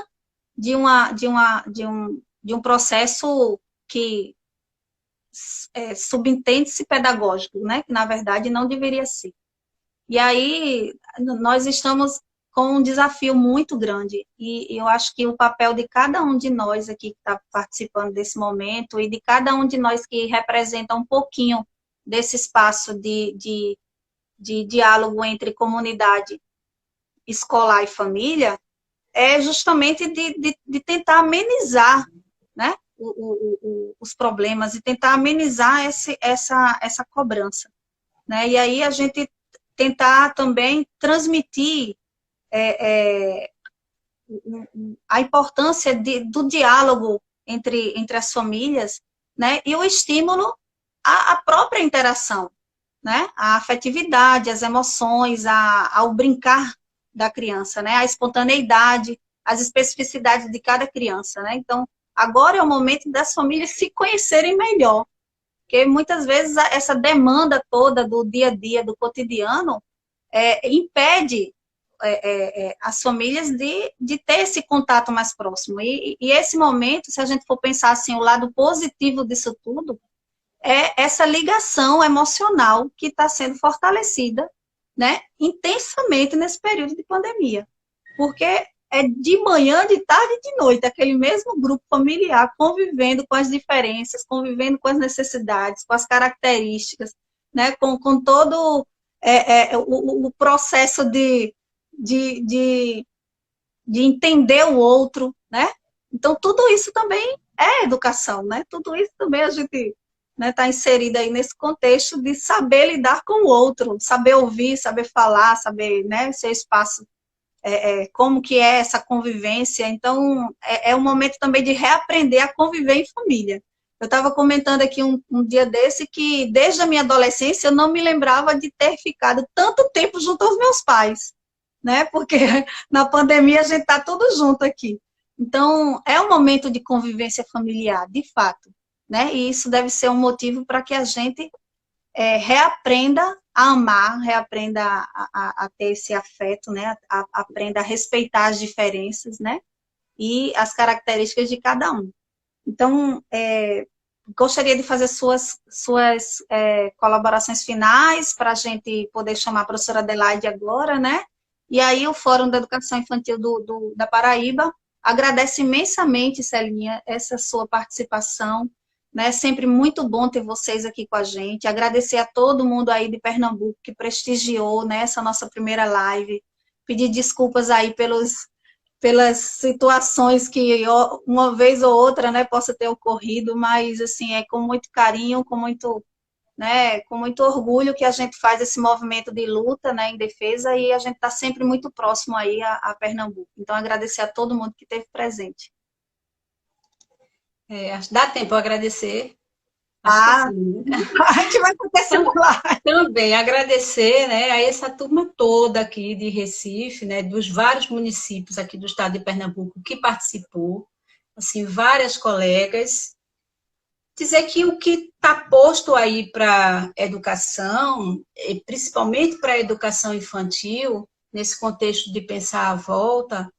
de um processo que subentende-se pedagógico, né, que na verdade não deveria ser. E aí nós estamos com um desafio muito grande, e eu acho que o papel de cada um de nós aqui que está participando desse momento, e de cada um de nós que representa um pouquinho desse espaço de diálogo entre comunidade escolar e família, é justamente de tentar amenizar, né, os problemas, e tentar amenizar essa cobrança, né? E aí a gente tentar também transmitir a importância do diálogo entre as famílias, né, e o estímulo à própria interação, né, a afetividade, as emoções, ao brincar da criança, né, a espontaneidade, as especificidades de cada criança, né. Então, agora é o momento das famílias se conhecerem melhor, porque muitas vezes essa demanda toda do dia a dia, do cotidiano, impede as famílias de ter esse contato mais próximo. E esse momento, se a gente for pensar assim, o lado positivo disso tudo, é essa ligação emocional que está sendo fortalecida, né, intensamente nesse período de pandemia. Porque é de manhã, de tarde e de noite, aquele mesmo grupo familiar convivendo com as diferenças, convivendo com as necessidades, com as características, né, com todo o processo de entender o outro, né? Então, tudo isso também é educação, né? Tudo isso também a gente está inserida aí nesse contexto de saber lidar com o outro, saber ouvir, saber falar, saber, né, seu espaço, como que é essa convivência. Então, é um momento também de reaprender a conviver em família. Eu estava comentando aqui um dia desse que, desde a minha adolescência, eu não me lembrava de ter ficado tanto tempo junto aos meus pais, né? Porque na pandemia a gente está tudo junto aqui. Então, é um momento de convivência familiar, de fato, né? E isso deve ser um motivo para que a gente reaprenda a amar, reaprenda a ter esse afeto, né? Aprenda a respeitar as diferenças, né? E as características de cada um. Então, gostaria de fazer suas colaborações finais para a gente poder chamar a professora Adelaide agora, né? E aí o Fórum da Educação Infantil da Paraíba agradece imensamente, Celinha, essa sua participação, né? É sempre muito bom ter vocês aqui com a gente. Agradecer a todo mundo aí de Pernambuco que prestigiou, né, essa nossa primeira live. Pedir desculpas aí pelas situações que uma vez ou outra, né, possa ter ocorrido, mas assim, é com muito carinho, com muito, né, com muito orgulho que a gente faz esse movimento de luta, né, em defesa, e a gente está sempre muito próximo aí a Pernambuco. Então, agradecer a todo mundo que esteve presente. Acho que dá tempo eu agradecer. Acho que Ah, sim. a gente vai acontecer por lá. Também agradecer, né, a essa turma toda aqui de Recife, né, dos vários municípios aqui do estado de Pernambuco que participou, assim, várias colegas. Dizer que o que está posto aí para educação, e principalmente para a educação infantil, nesse contexto de pensar a volta,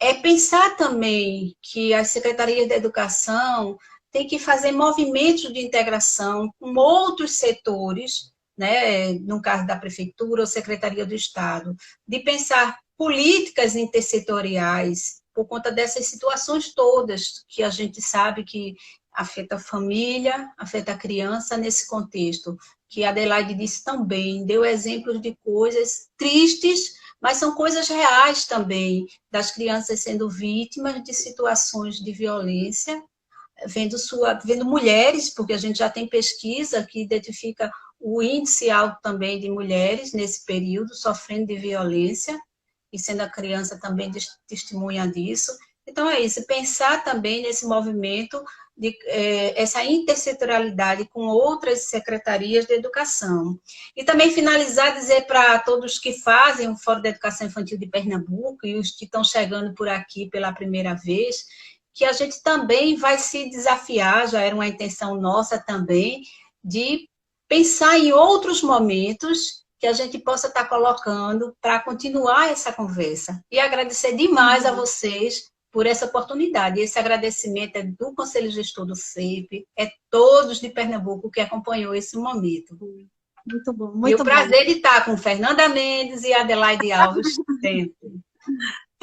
é pensar também que as secretarias de educação têm que fazer movimentos de integração com outros setores, né, no caso da prefeitura ou secretaria do Estado, de pensar políticas intersetoriais por conta dessas situações todas que a gente sabe que afeta a família, afeta a criança nesse contexto, que a Adelaide disse também, deu exemplos de coisas tristes, mas são coisas reais também, das crianças sendo vítimas de situações de violência, vendo mulheres, porque a gente já tem pesquisa que identifica o índice alto também de mulheres nesse período, sofrendo de violência, e sendo a criança também testemunha disso. Então, é isso, pensar também nesse movimento, de essa intersetorialidade com outras secretarias de educação. E também finalizar, dizer para todos que fazem o Fórum da Educação Infantil de Pernambuco e os que estão chegando por aqui pela primeira vez, que a gente também vai se desafiar, já era uma intenção nossa também, de pensar em outros momentos que a gente possa estar colocando para continuar essa conversa. E agradecer demais a vocês por essa oportunidade. Esse agradecimento é do Conselho Gestor do CEP, é todos de Pernambuco que acompanhou esse momento. Muito bom, E muito o bom. prazer de estar com Fernanda Mendes e Adelaide Alves sempre.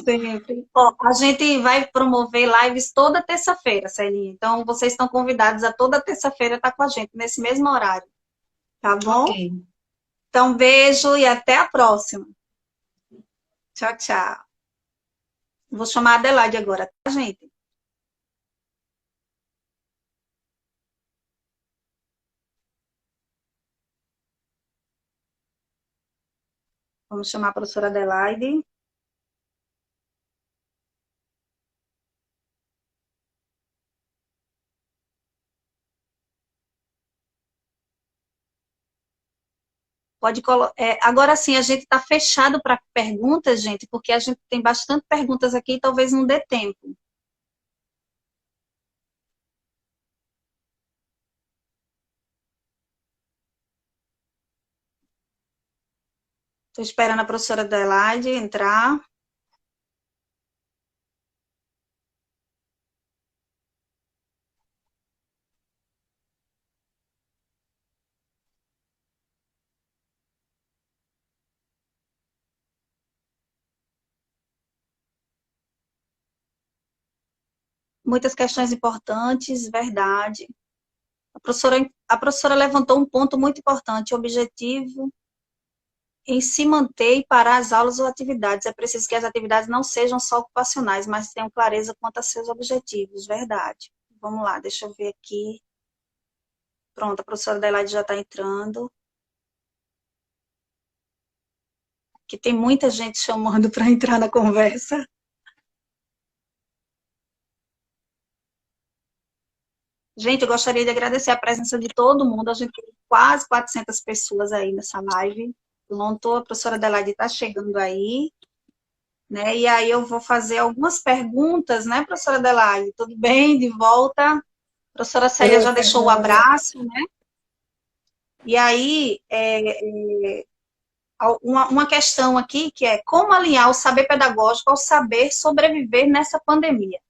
Sempre. Ó, a gente vai promover lives toda terça-feira, Celinha. Então, vocês estão convidados a toda terça-feira estar com a gente, nesse mesmo horário. Tá bom? Ok. Então, beijo e até a próxima. Tchau, tchau. Vou chamar a Adelaide agora, tá, gente? Vamos chamar a professora Adelaide. Pode colocar. Agora sim, a gente está fechado para perguntas, gente, porque a gente tem bastante perguntas aqui e talvez não dê tempo. Estou esperando a professora Adelaide entrar. Muitas questões importantes, verdade. A professora levantou um ponto muito importante, o objetivo em se manter e parar as aulas ou atividades. É preciso que as atividades não sejam só ocupacionais, mas tenham clareza quanto a seus objetivos, verdade. Vamos lá, deixa eu ver aqui. Pronto, a professora Adelaide já está entrando. Que tem muita gente chamando para entrar na conversa. Gente, eu gostaria de agradecer a presença de todo mundo. A gente tem quase 400 pessoas aí nessa live. Lontou, a professora Adelaide está chegando aí, né? E aí eu vou fazer algumas perguntas, né, professora Adelaide? Tudo bem? De volta. A professora Célia já deixou o abraço, né? E aí, uma questão aqui que é como alinhar o saber pedagógico ao saber sobreviver nessa pandemia?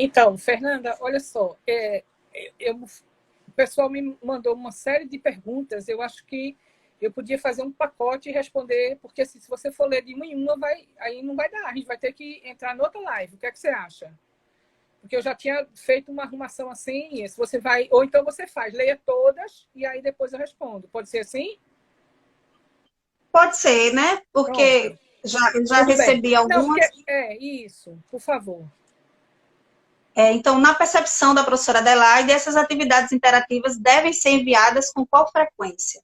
Então, Fernanda, olha só, o pessoal me mandou uma série de perguntas, eu acho que eu podia fazer um pacote e responder, porque assim, se você for ler de uma em uma, aí não vai dar, a gente vai ter que entrar noutra live. O que é que você acha? Porque eu já tinha feito uma arrumação assim, se você vai, ou então você faz, leia todas e aí depois eu respondo. Pode ser assim? Pode ser, né? Porque Pronto. Eu já Tudo bem. recebi Não, algumas. isso, por favor. Então, na percepção da professora Adelaide, essas atividades interativas devem ser enviadas com qual frequência?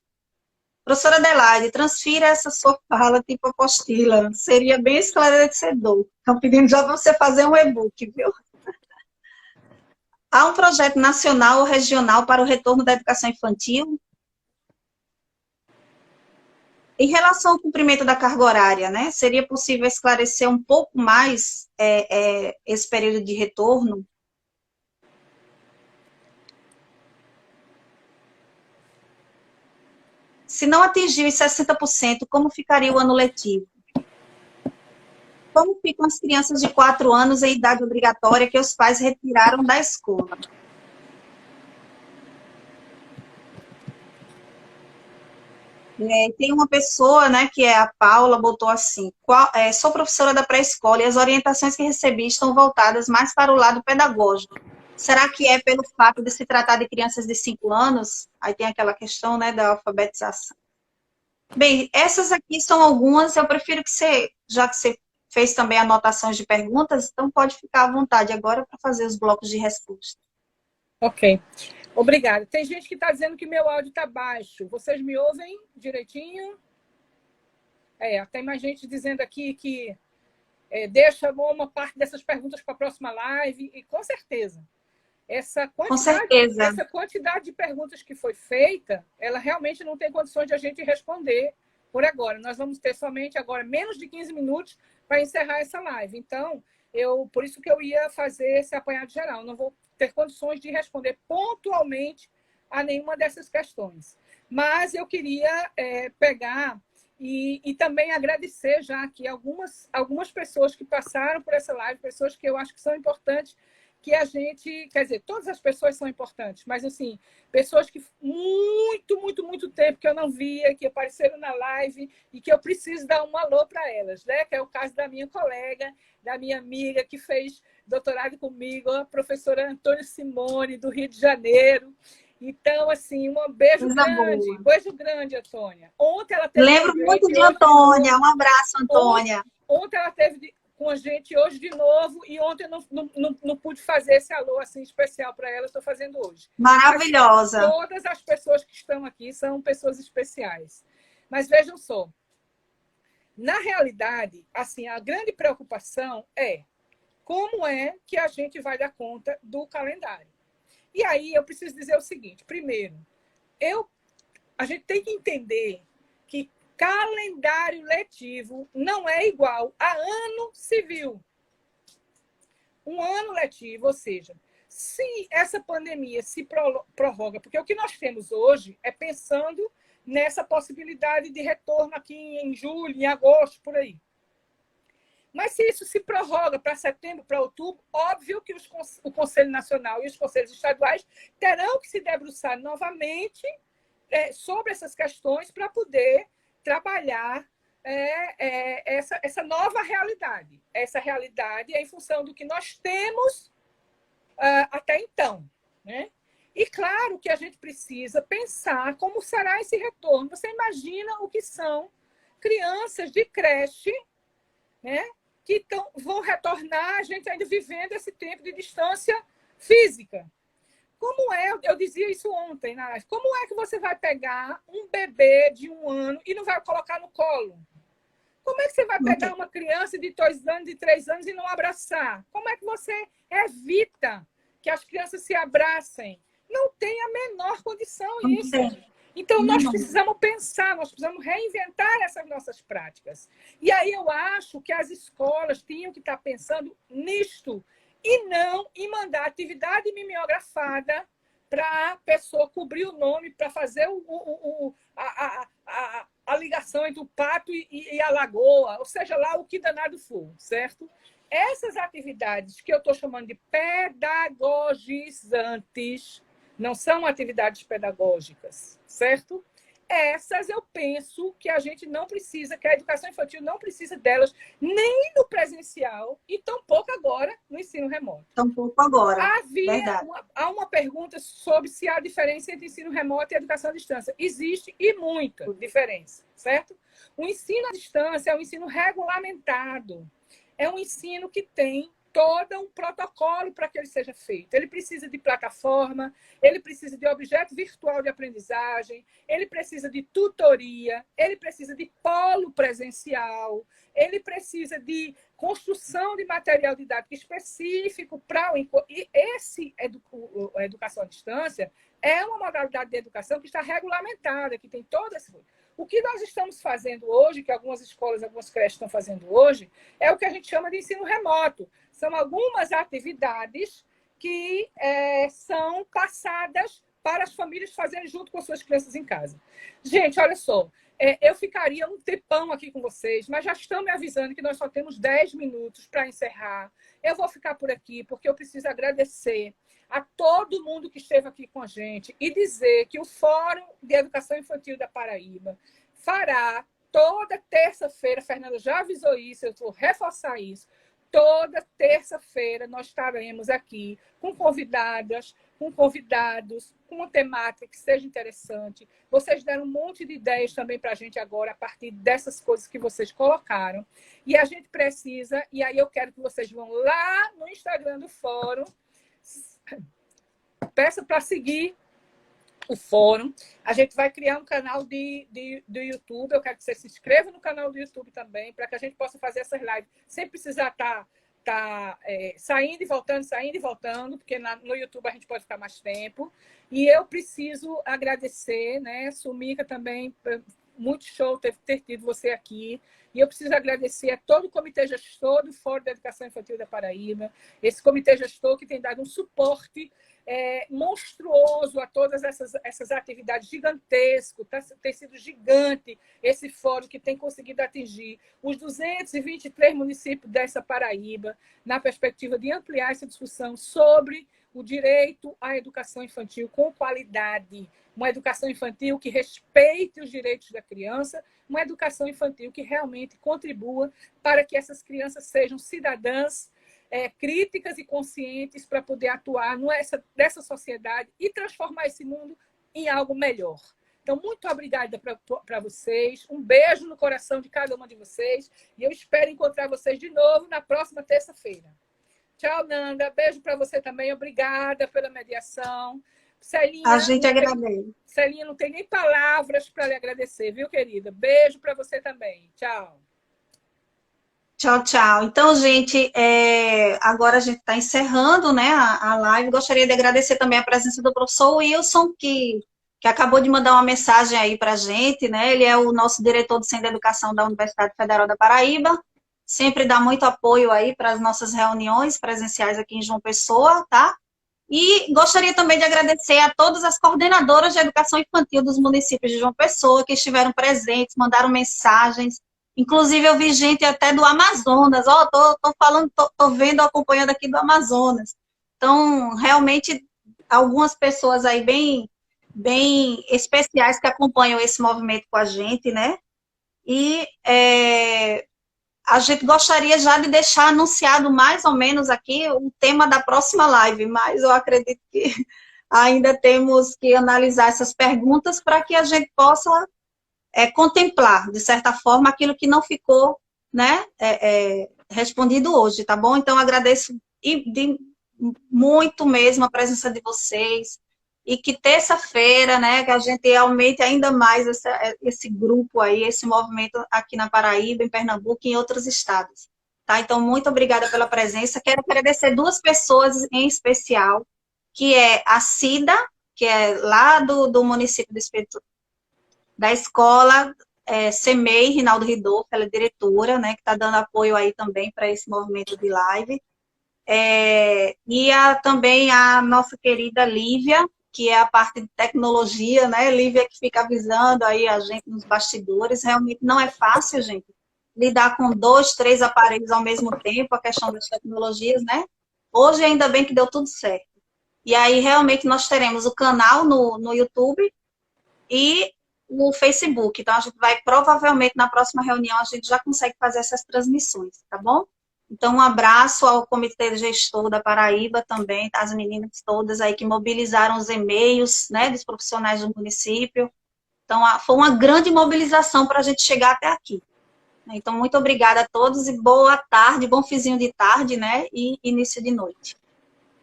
Professora Adelaide, transfira essa sua fala tipo apostila. Seria bem esclarecedor. Estão pedindo já para você fazer um e-book, viu? Há um projeto nacional ou regional para o retorno da educação infantil? Em relação ao cumprimento da carga horária, né? Seria possível esclarecer um pouco mais esse período de retorno? Se não atingir os 60%, como ficaria o ano letivo? Como ficam as crianças de 4 anos em idade obrigatória que os pais retiraram da escola? Tem uma pessoa, né, que é a Paula, botou assim, sou professora da pré-escola e as orientações que recebi estão voltadas mais para o lado pedagógico. Será que é pelo fato de se tratar de crianças de 5 anos? Aí tem aquela questão, né, da alfabetização. Bem, essas aqui são algumas, eu prefiro que você, já que você fez também anotações de perguntas, então pode ficar à vontade agora para fazer os blocos de resposta. Ok. Obrigada. Tem gente que está dizendo que meu áudio está baixo. Vocês me ouvem direitinho? Tem mais gente dizendo aqui que deixa uma parte dessas perguntas para a próxima live, e com certeza. Com certeza. Essa quantidade de perguntas que foi feita, ela realmente não tem condições de a gente responder por agora. Nós vamos ter somente agora menos de 15 minutos para encerrar essa live. Então, por isso que eu ia fazer esse apanhado geral. Eu não vou ter condições de responder pontualmente a nenhuma dessas questões. Mas eu queria pegar e também agradecer já aqui algumas pessoas que passaram por essa live, pessoas que eu acho que são importantes, que a gente, quer dizer, todas as pessoas são importantes, mas assim, pessoas que muito tempo que eu não via, que apareceram na live e que eu preciso dar um alô para elas, né? Que é o caso da minha colega, da minha amiga que fez doutorado comigo, a professora Antônia Simone, do Rio de Janeiro. Então, assim, um beijo grande. Beijo grande, Antônia. Ontem ela teve. Lembro muito de Antônia. Um abraço, Antônia. Ontem ela teve com a gente hoje de novo, e ontem eu não pude fazer esse alô assim especial para ela, estou fazendo hoje. Maravilhosa. Mas todas as pessoas que estão aqui são pessoas especiais. Mas vejam só, na realidade, assim, a grande preocupação é como é que a gente vai dar conta do calendário. E aí eu preciso dizer o seguinte: primeiro, a gente tem que entender que calendário letivo não é igual a ano civil. Um ano letivo, ou seja, se essa pandemia se prorroga, porque o que nós temos hoje é pensando nessa possibilidade de retorno aqui em julho, em agosto, por aí. Mas se isso se prorroga para setembro, para outubro, óbvio que o Conselho Nacional e os conselhos estaduais terão que se debruçar novamente sobre essas questões para poder trabalhar essa nova realidade. Essa realidade é em função do que nós temos até então, né? E claro que a gente precisa pensar como será esse retorno. Você imagina o que são crianças de creche, né, que vão retornar, a gente ainda vivendo esse tempo de distância física. Como eu dizia isso ontem, como é que você vai pegar um bebê de 1 ano e não vai colocar no colo? Como é que você vai pegar uma criança de 2 anos, de 3 anos e não abraçar? Como é que você evita que as crianças se abracem? Não tem a menor condição isso. Então, nós precisamos pensar, nós precisamos reinventar essas nossas práticas. E aí eu acho que as escolas tinham que estar pensando nisto, e não em mandar atividade mimeografada para a pessoa cobrir o nome, para fazer a ligação entre o pato e a lagoa, ou seja, lá o que danado for, certo? Essas atividades que eu estou chamando de pedagogizantes não são atividades pedagógicas, certo? essas eu penso que a gente não precisa, que a educação infantil não precisa delas nem no presencial e tampouco agora no ensino remoto. Tampouco agora, verdade. Há uma pergunta sobre se há diferença entre ensino remoto e educação à distância. Existe, e muita diferença, certo? O ensino à distância é um ensino regulamentado. É um ensino que tem todo um protocolo para que ele seja feito. Ele precisa de plataforma, ele precisa de objeto virtual de aprendizagem, ele precisa de tutoria, ele precisa de polo presencial, ele precisa de construção de material didático específico para o... E a educação à distância é uma modalidade de educação que está regulamentada, que tem todo esse... O que nós estamos fazendo hoje, que algumas escolas, algumas creches estão fazendo hoje, é o que a gente chama de ensino remoto. São algumas atividades que são passadas para as famílias fazerem junto com suas crianças em casa. Gente, olha só, eu ficaria um tempão aqui com vocês, mas já estão me avisando que nós só temos 10 minutos para encerrar. Eu vou ficar por aqui, porque eu preciso agradecer a todo mundo que esteve aqui com a gente e dizer que o Fórum de Educação Infantil da Paraíba fará toda terça-feira, Fernanda já avisou isso, eu vou reforçar isso, toda terça-feira nós estaremos aqui com convidadas, com convidados, com uma temática que seja interessante. Vocês deram um monte de ideias também para a gente agora, a partir dessas coisas que vocês colocaram. E a gente precisa, e aí eu quero que vocês vão lá no Instagram do Fórum, peça para seguir o fórum. A gente vai criar um canal do YouTube. Eu quero que você se inscreva no canal do YouTube também, para que a gente possa fazer essas lives sem precisar estar saindo e voltando, porque no YouTube a gente pode ficar mais tempo. E eu preciso agradecer, né, Sumica também, muito show ter tido você aqui. E eu preciso agradecer a todo o comitê gestor do Fórum da Educação Infantil da Paraíba, esse comitê gestor que tem dado um suporte monstruoso a todas essas atividades, gigantesco, tem sido gigante esse fórum que tem conseguido atingir os 223 municípios dessa Paraíba, na perspectiva de ampliar essa discussão sobre o direito à educação infantil com qualidade, uma educação infantil que respeite os direitos da criança, uma educação infantil que realmente contribua para que essas crianças sejam cidadãs críticas e conscientes para poder atuar nessa sociedade e transformar esse mundo em algo melhor. Então, muito obrigada para vocês. Um beijo no coração de cada uma de vocês. E eu espero encontrar vocês de novo na próxima terça-feira. Tchau, Nanda. Beijo para você também. Obrigada pela mediação. Celinha, a gente agradece. Celinha, não tem nem palavras para lhe agradecer, viu, querida? Beijo para você também. Tchau. Tchau, tchau. Então, gente, agora a gente está encerrando, né, a live. Gostaria de agradecer também a presença do professor Wilson, que acabou de mandar uma mensagem aí para a gente, né? Ele é o nosso diretor do Centro de Educação da Universidade Federal da Paraíba. Sempre dá muito apoio aí para as nossas reuniões presenciais aqui em João Pessoa, tá? E gostaria também de agradecer a todas as coordenadoras de educação infantil dos municípios de João Pessoa, que estiveram presentes, mandaram mensagens. Inclusive, eu vi gente até do Amazonas. Tô vendo, acompanhando aqui do Amazonas. Então, realmente, algumas pessoas aí bem especiais que acompanham esse movimento com a gente, né? E a gente gostaria já de deixar anunciado mais ou menos aqui o tema da próxima live, mas eu acredito que ainda temos que analisar essas perguntas para que a gente possa contemplar, de certa forma, aquilo que não ficou, né, respondido hoje, tá bom? Então, agradeço muito mesmo a presença de vocês, e que terça-feira, né, que a gente aumente ainda mais esse grupo aí, esse movimento aqui na Paraíba, em Pernambuco e em outros estados, tá? Então, muito obrigada pela presença. Quero agradecer duas pessoas em especial, que é a Cida, que é lá do município do Espírito, da escola CEMEI, Rinaldo Ridolfo, ela é diretora, né, que está dando apoio aí também para esse movimento de live. E também a nossa querida Lívia, que é a parte de tecnologia, né, Lívia, que fica avisando aí a gente nos bastidores. Realmente não é fácil, gente, lidar com 2, 3 aparelhos ao mesmo tempo, a questão das tecnologias, né? Hoje, ainda bem que deu tudo certo. E aí, realmente, nós teremos o canal no YouTube e o Facebook. Então, a gente vai, provavelmente, na próxima reunião, a gente já consegue fazer essas transmissões, tá bom? Então, um abraço ao Comitê Gestor da Paraíba também, as meninas todas aí que mobilizaram os e-mails, né, dos profissionais do município. Então, foi uma grande mobilização para a gente chegar até aqui. Então, muito obrigada a todos e boa tarde, bom finzinho de tarde, né, e início de noite.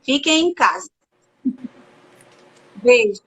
Fiquem em casa. Beijo.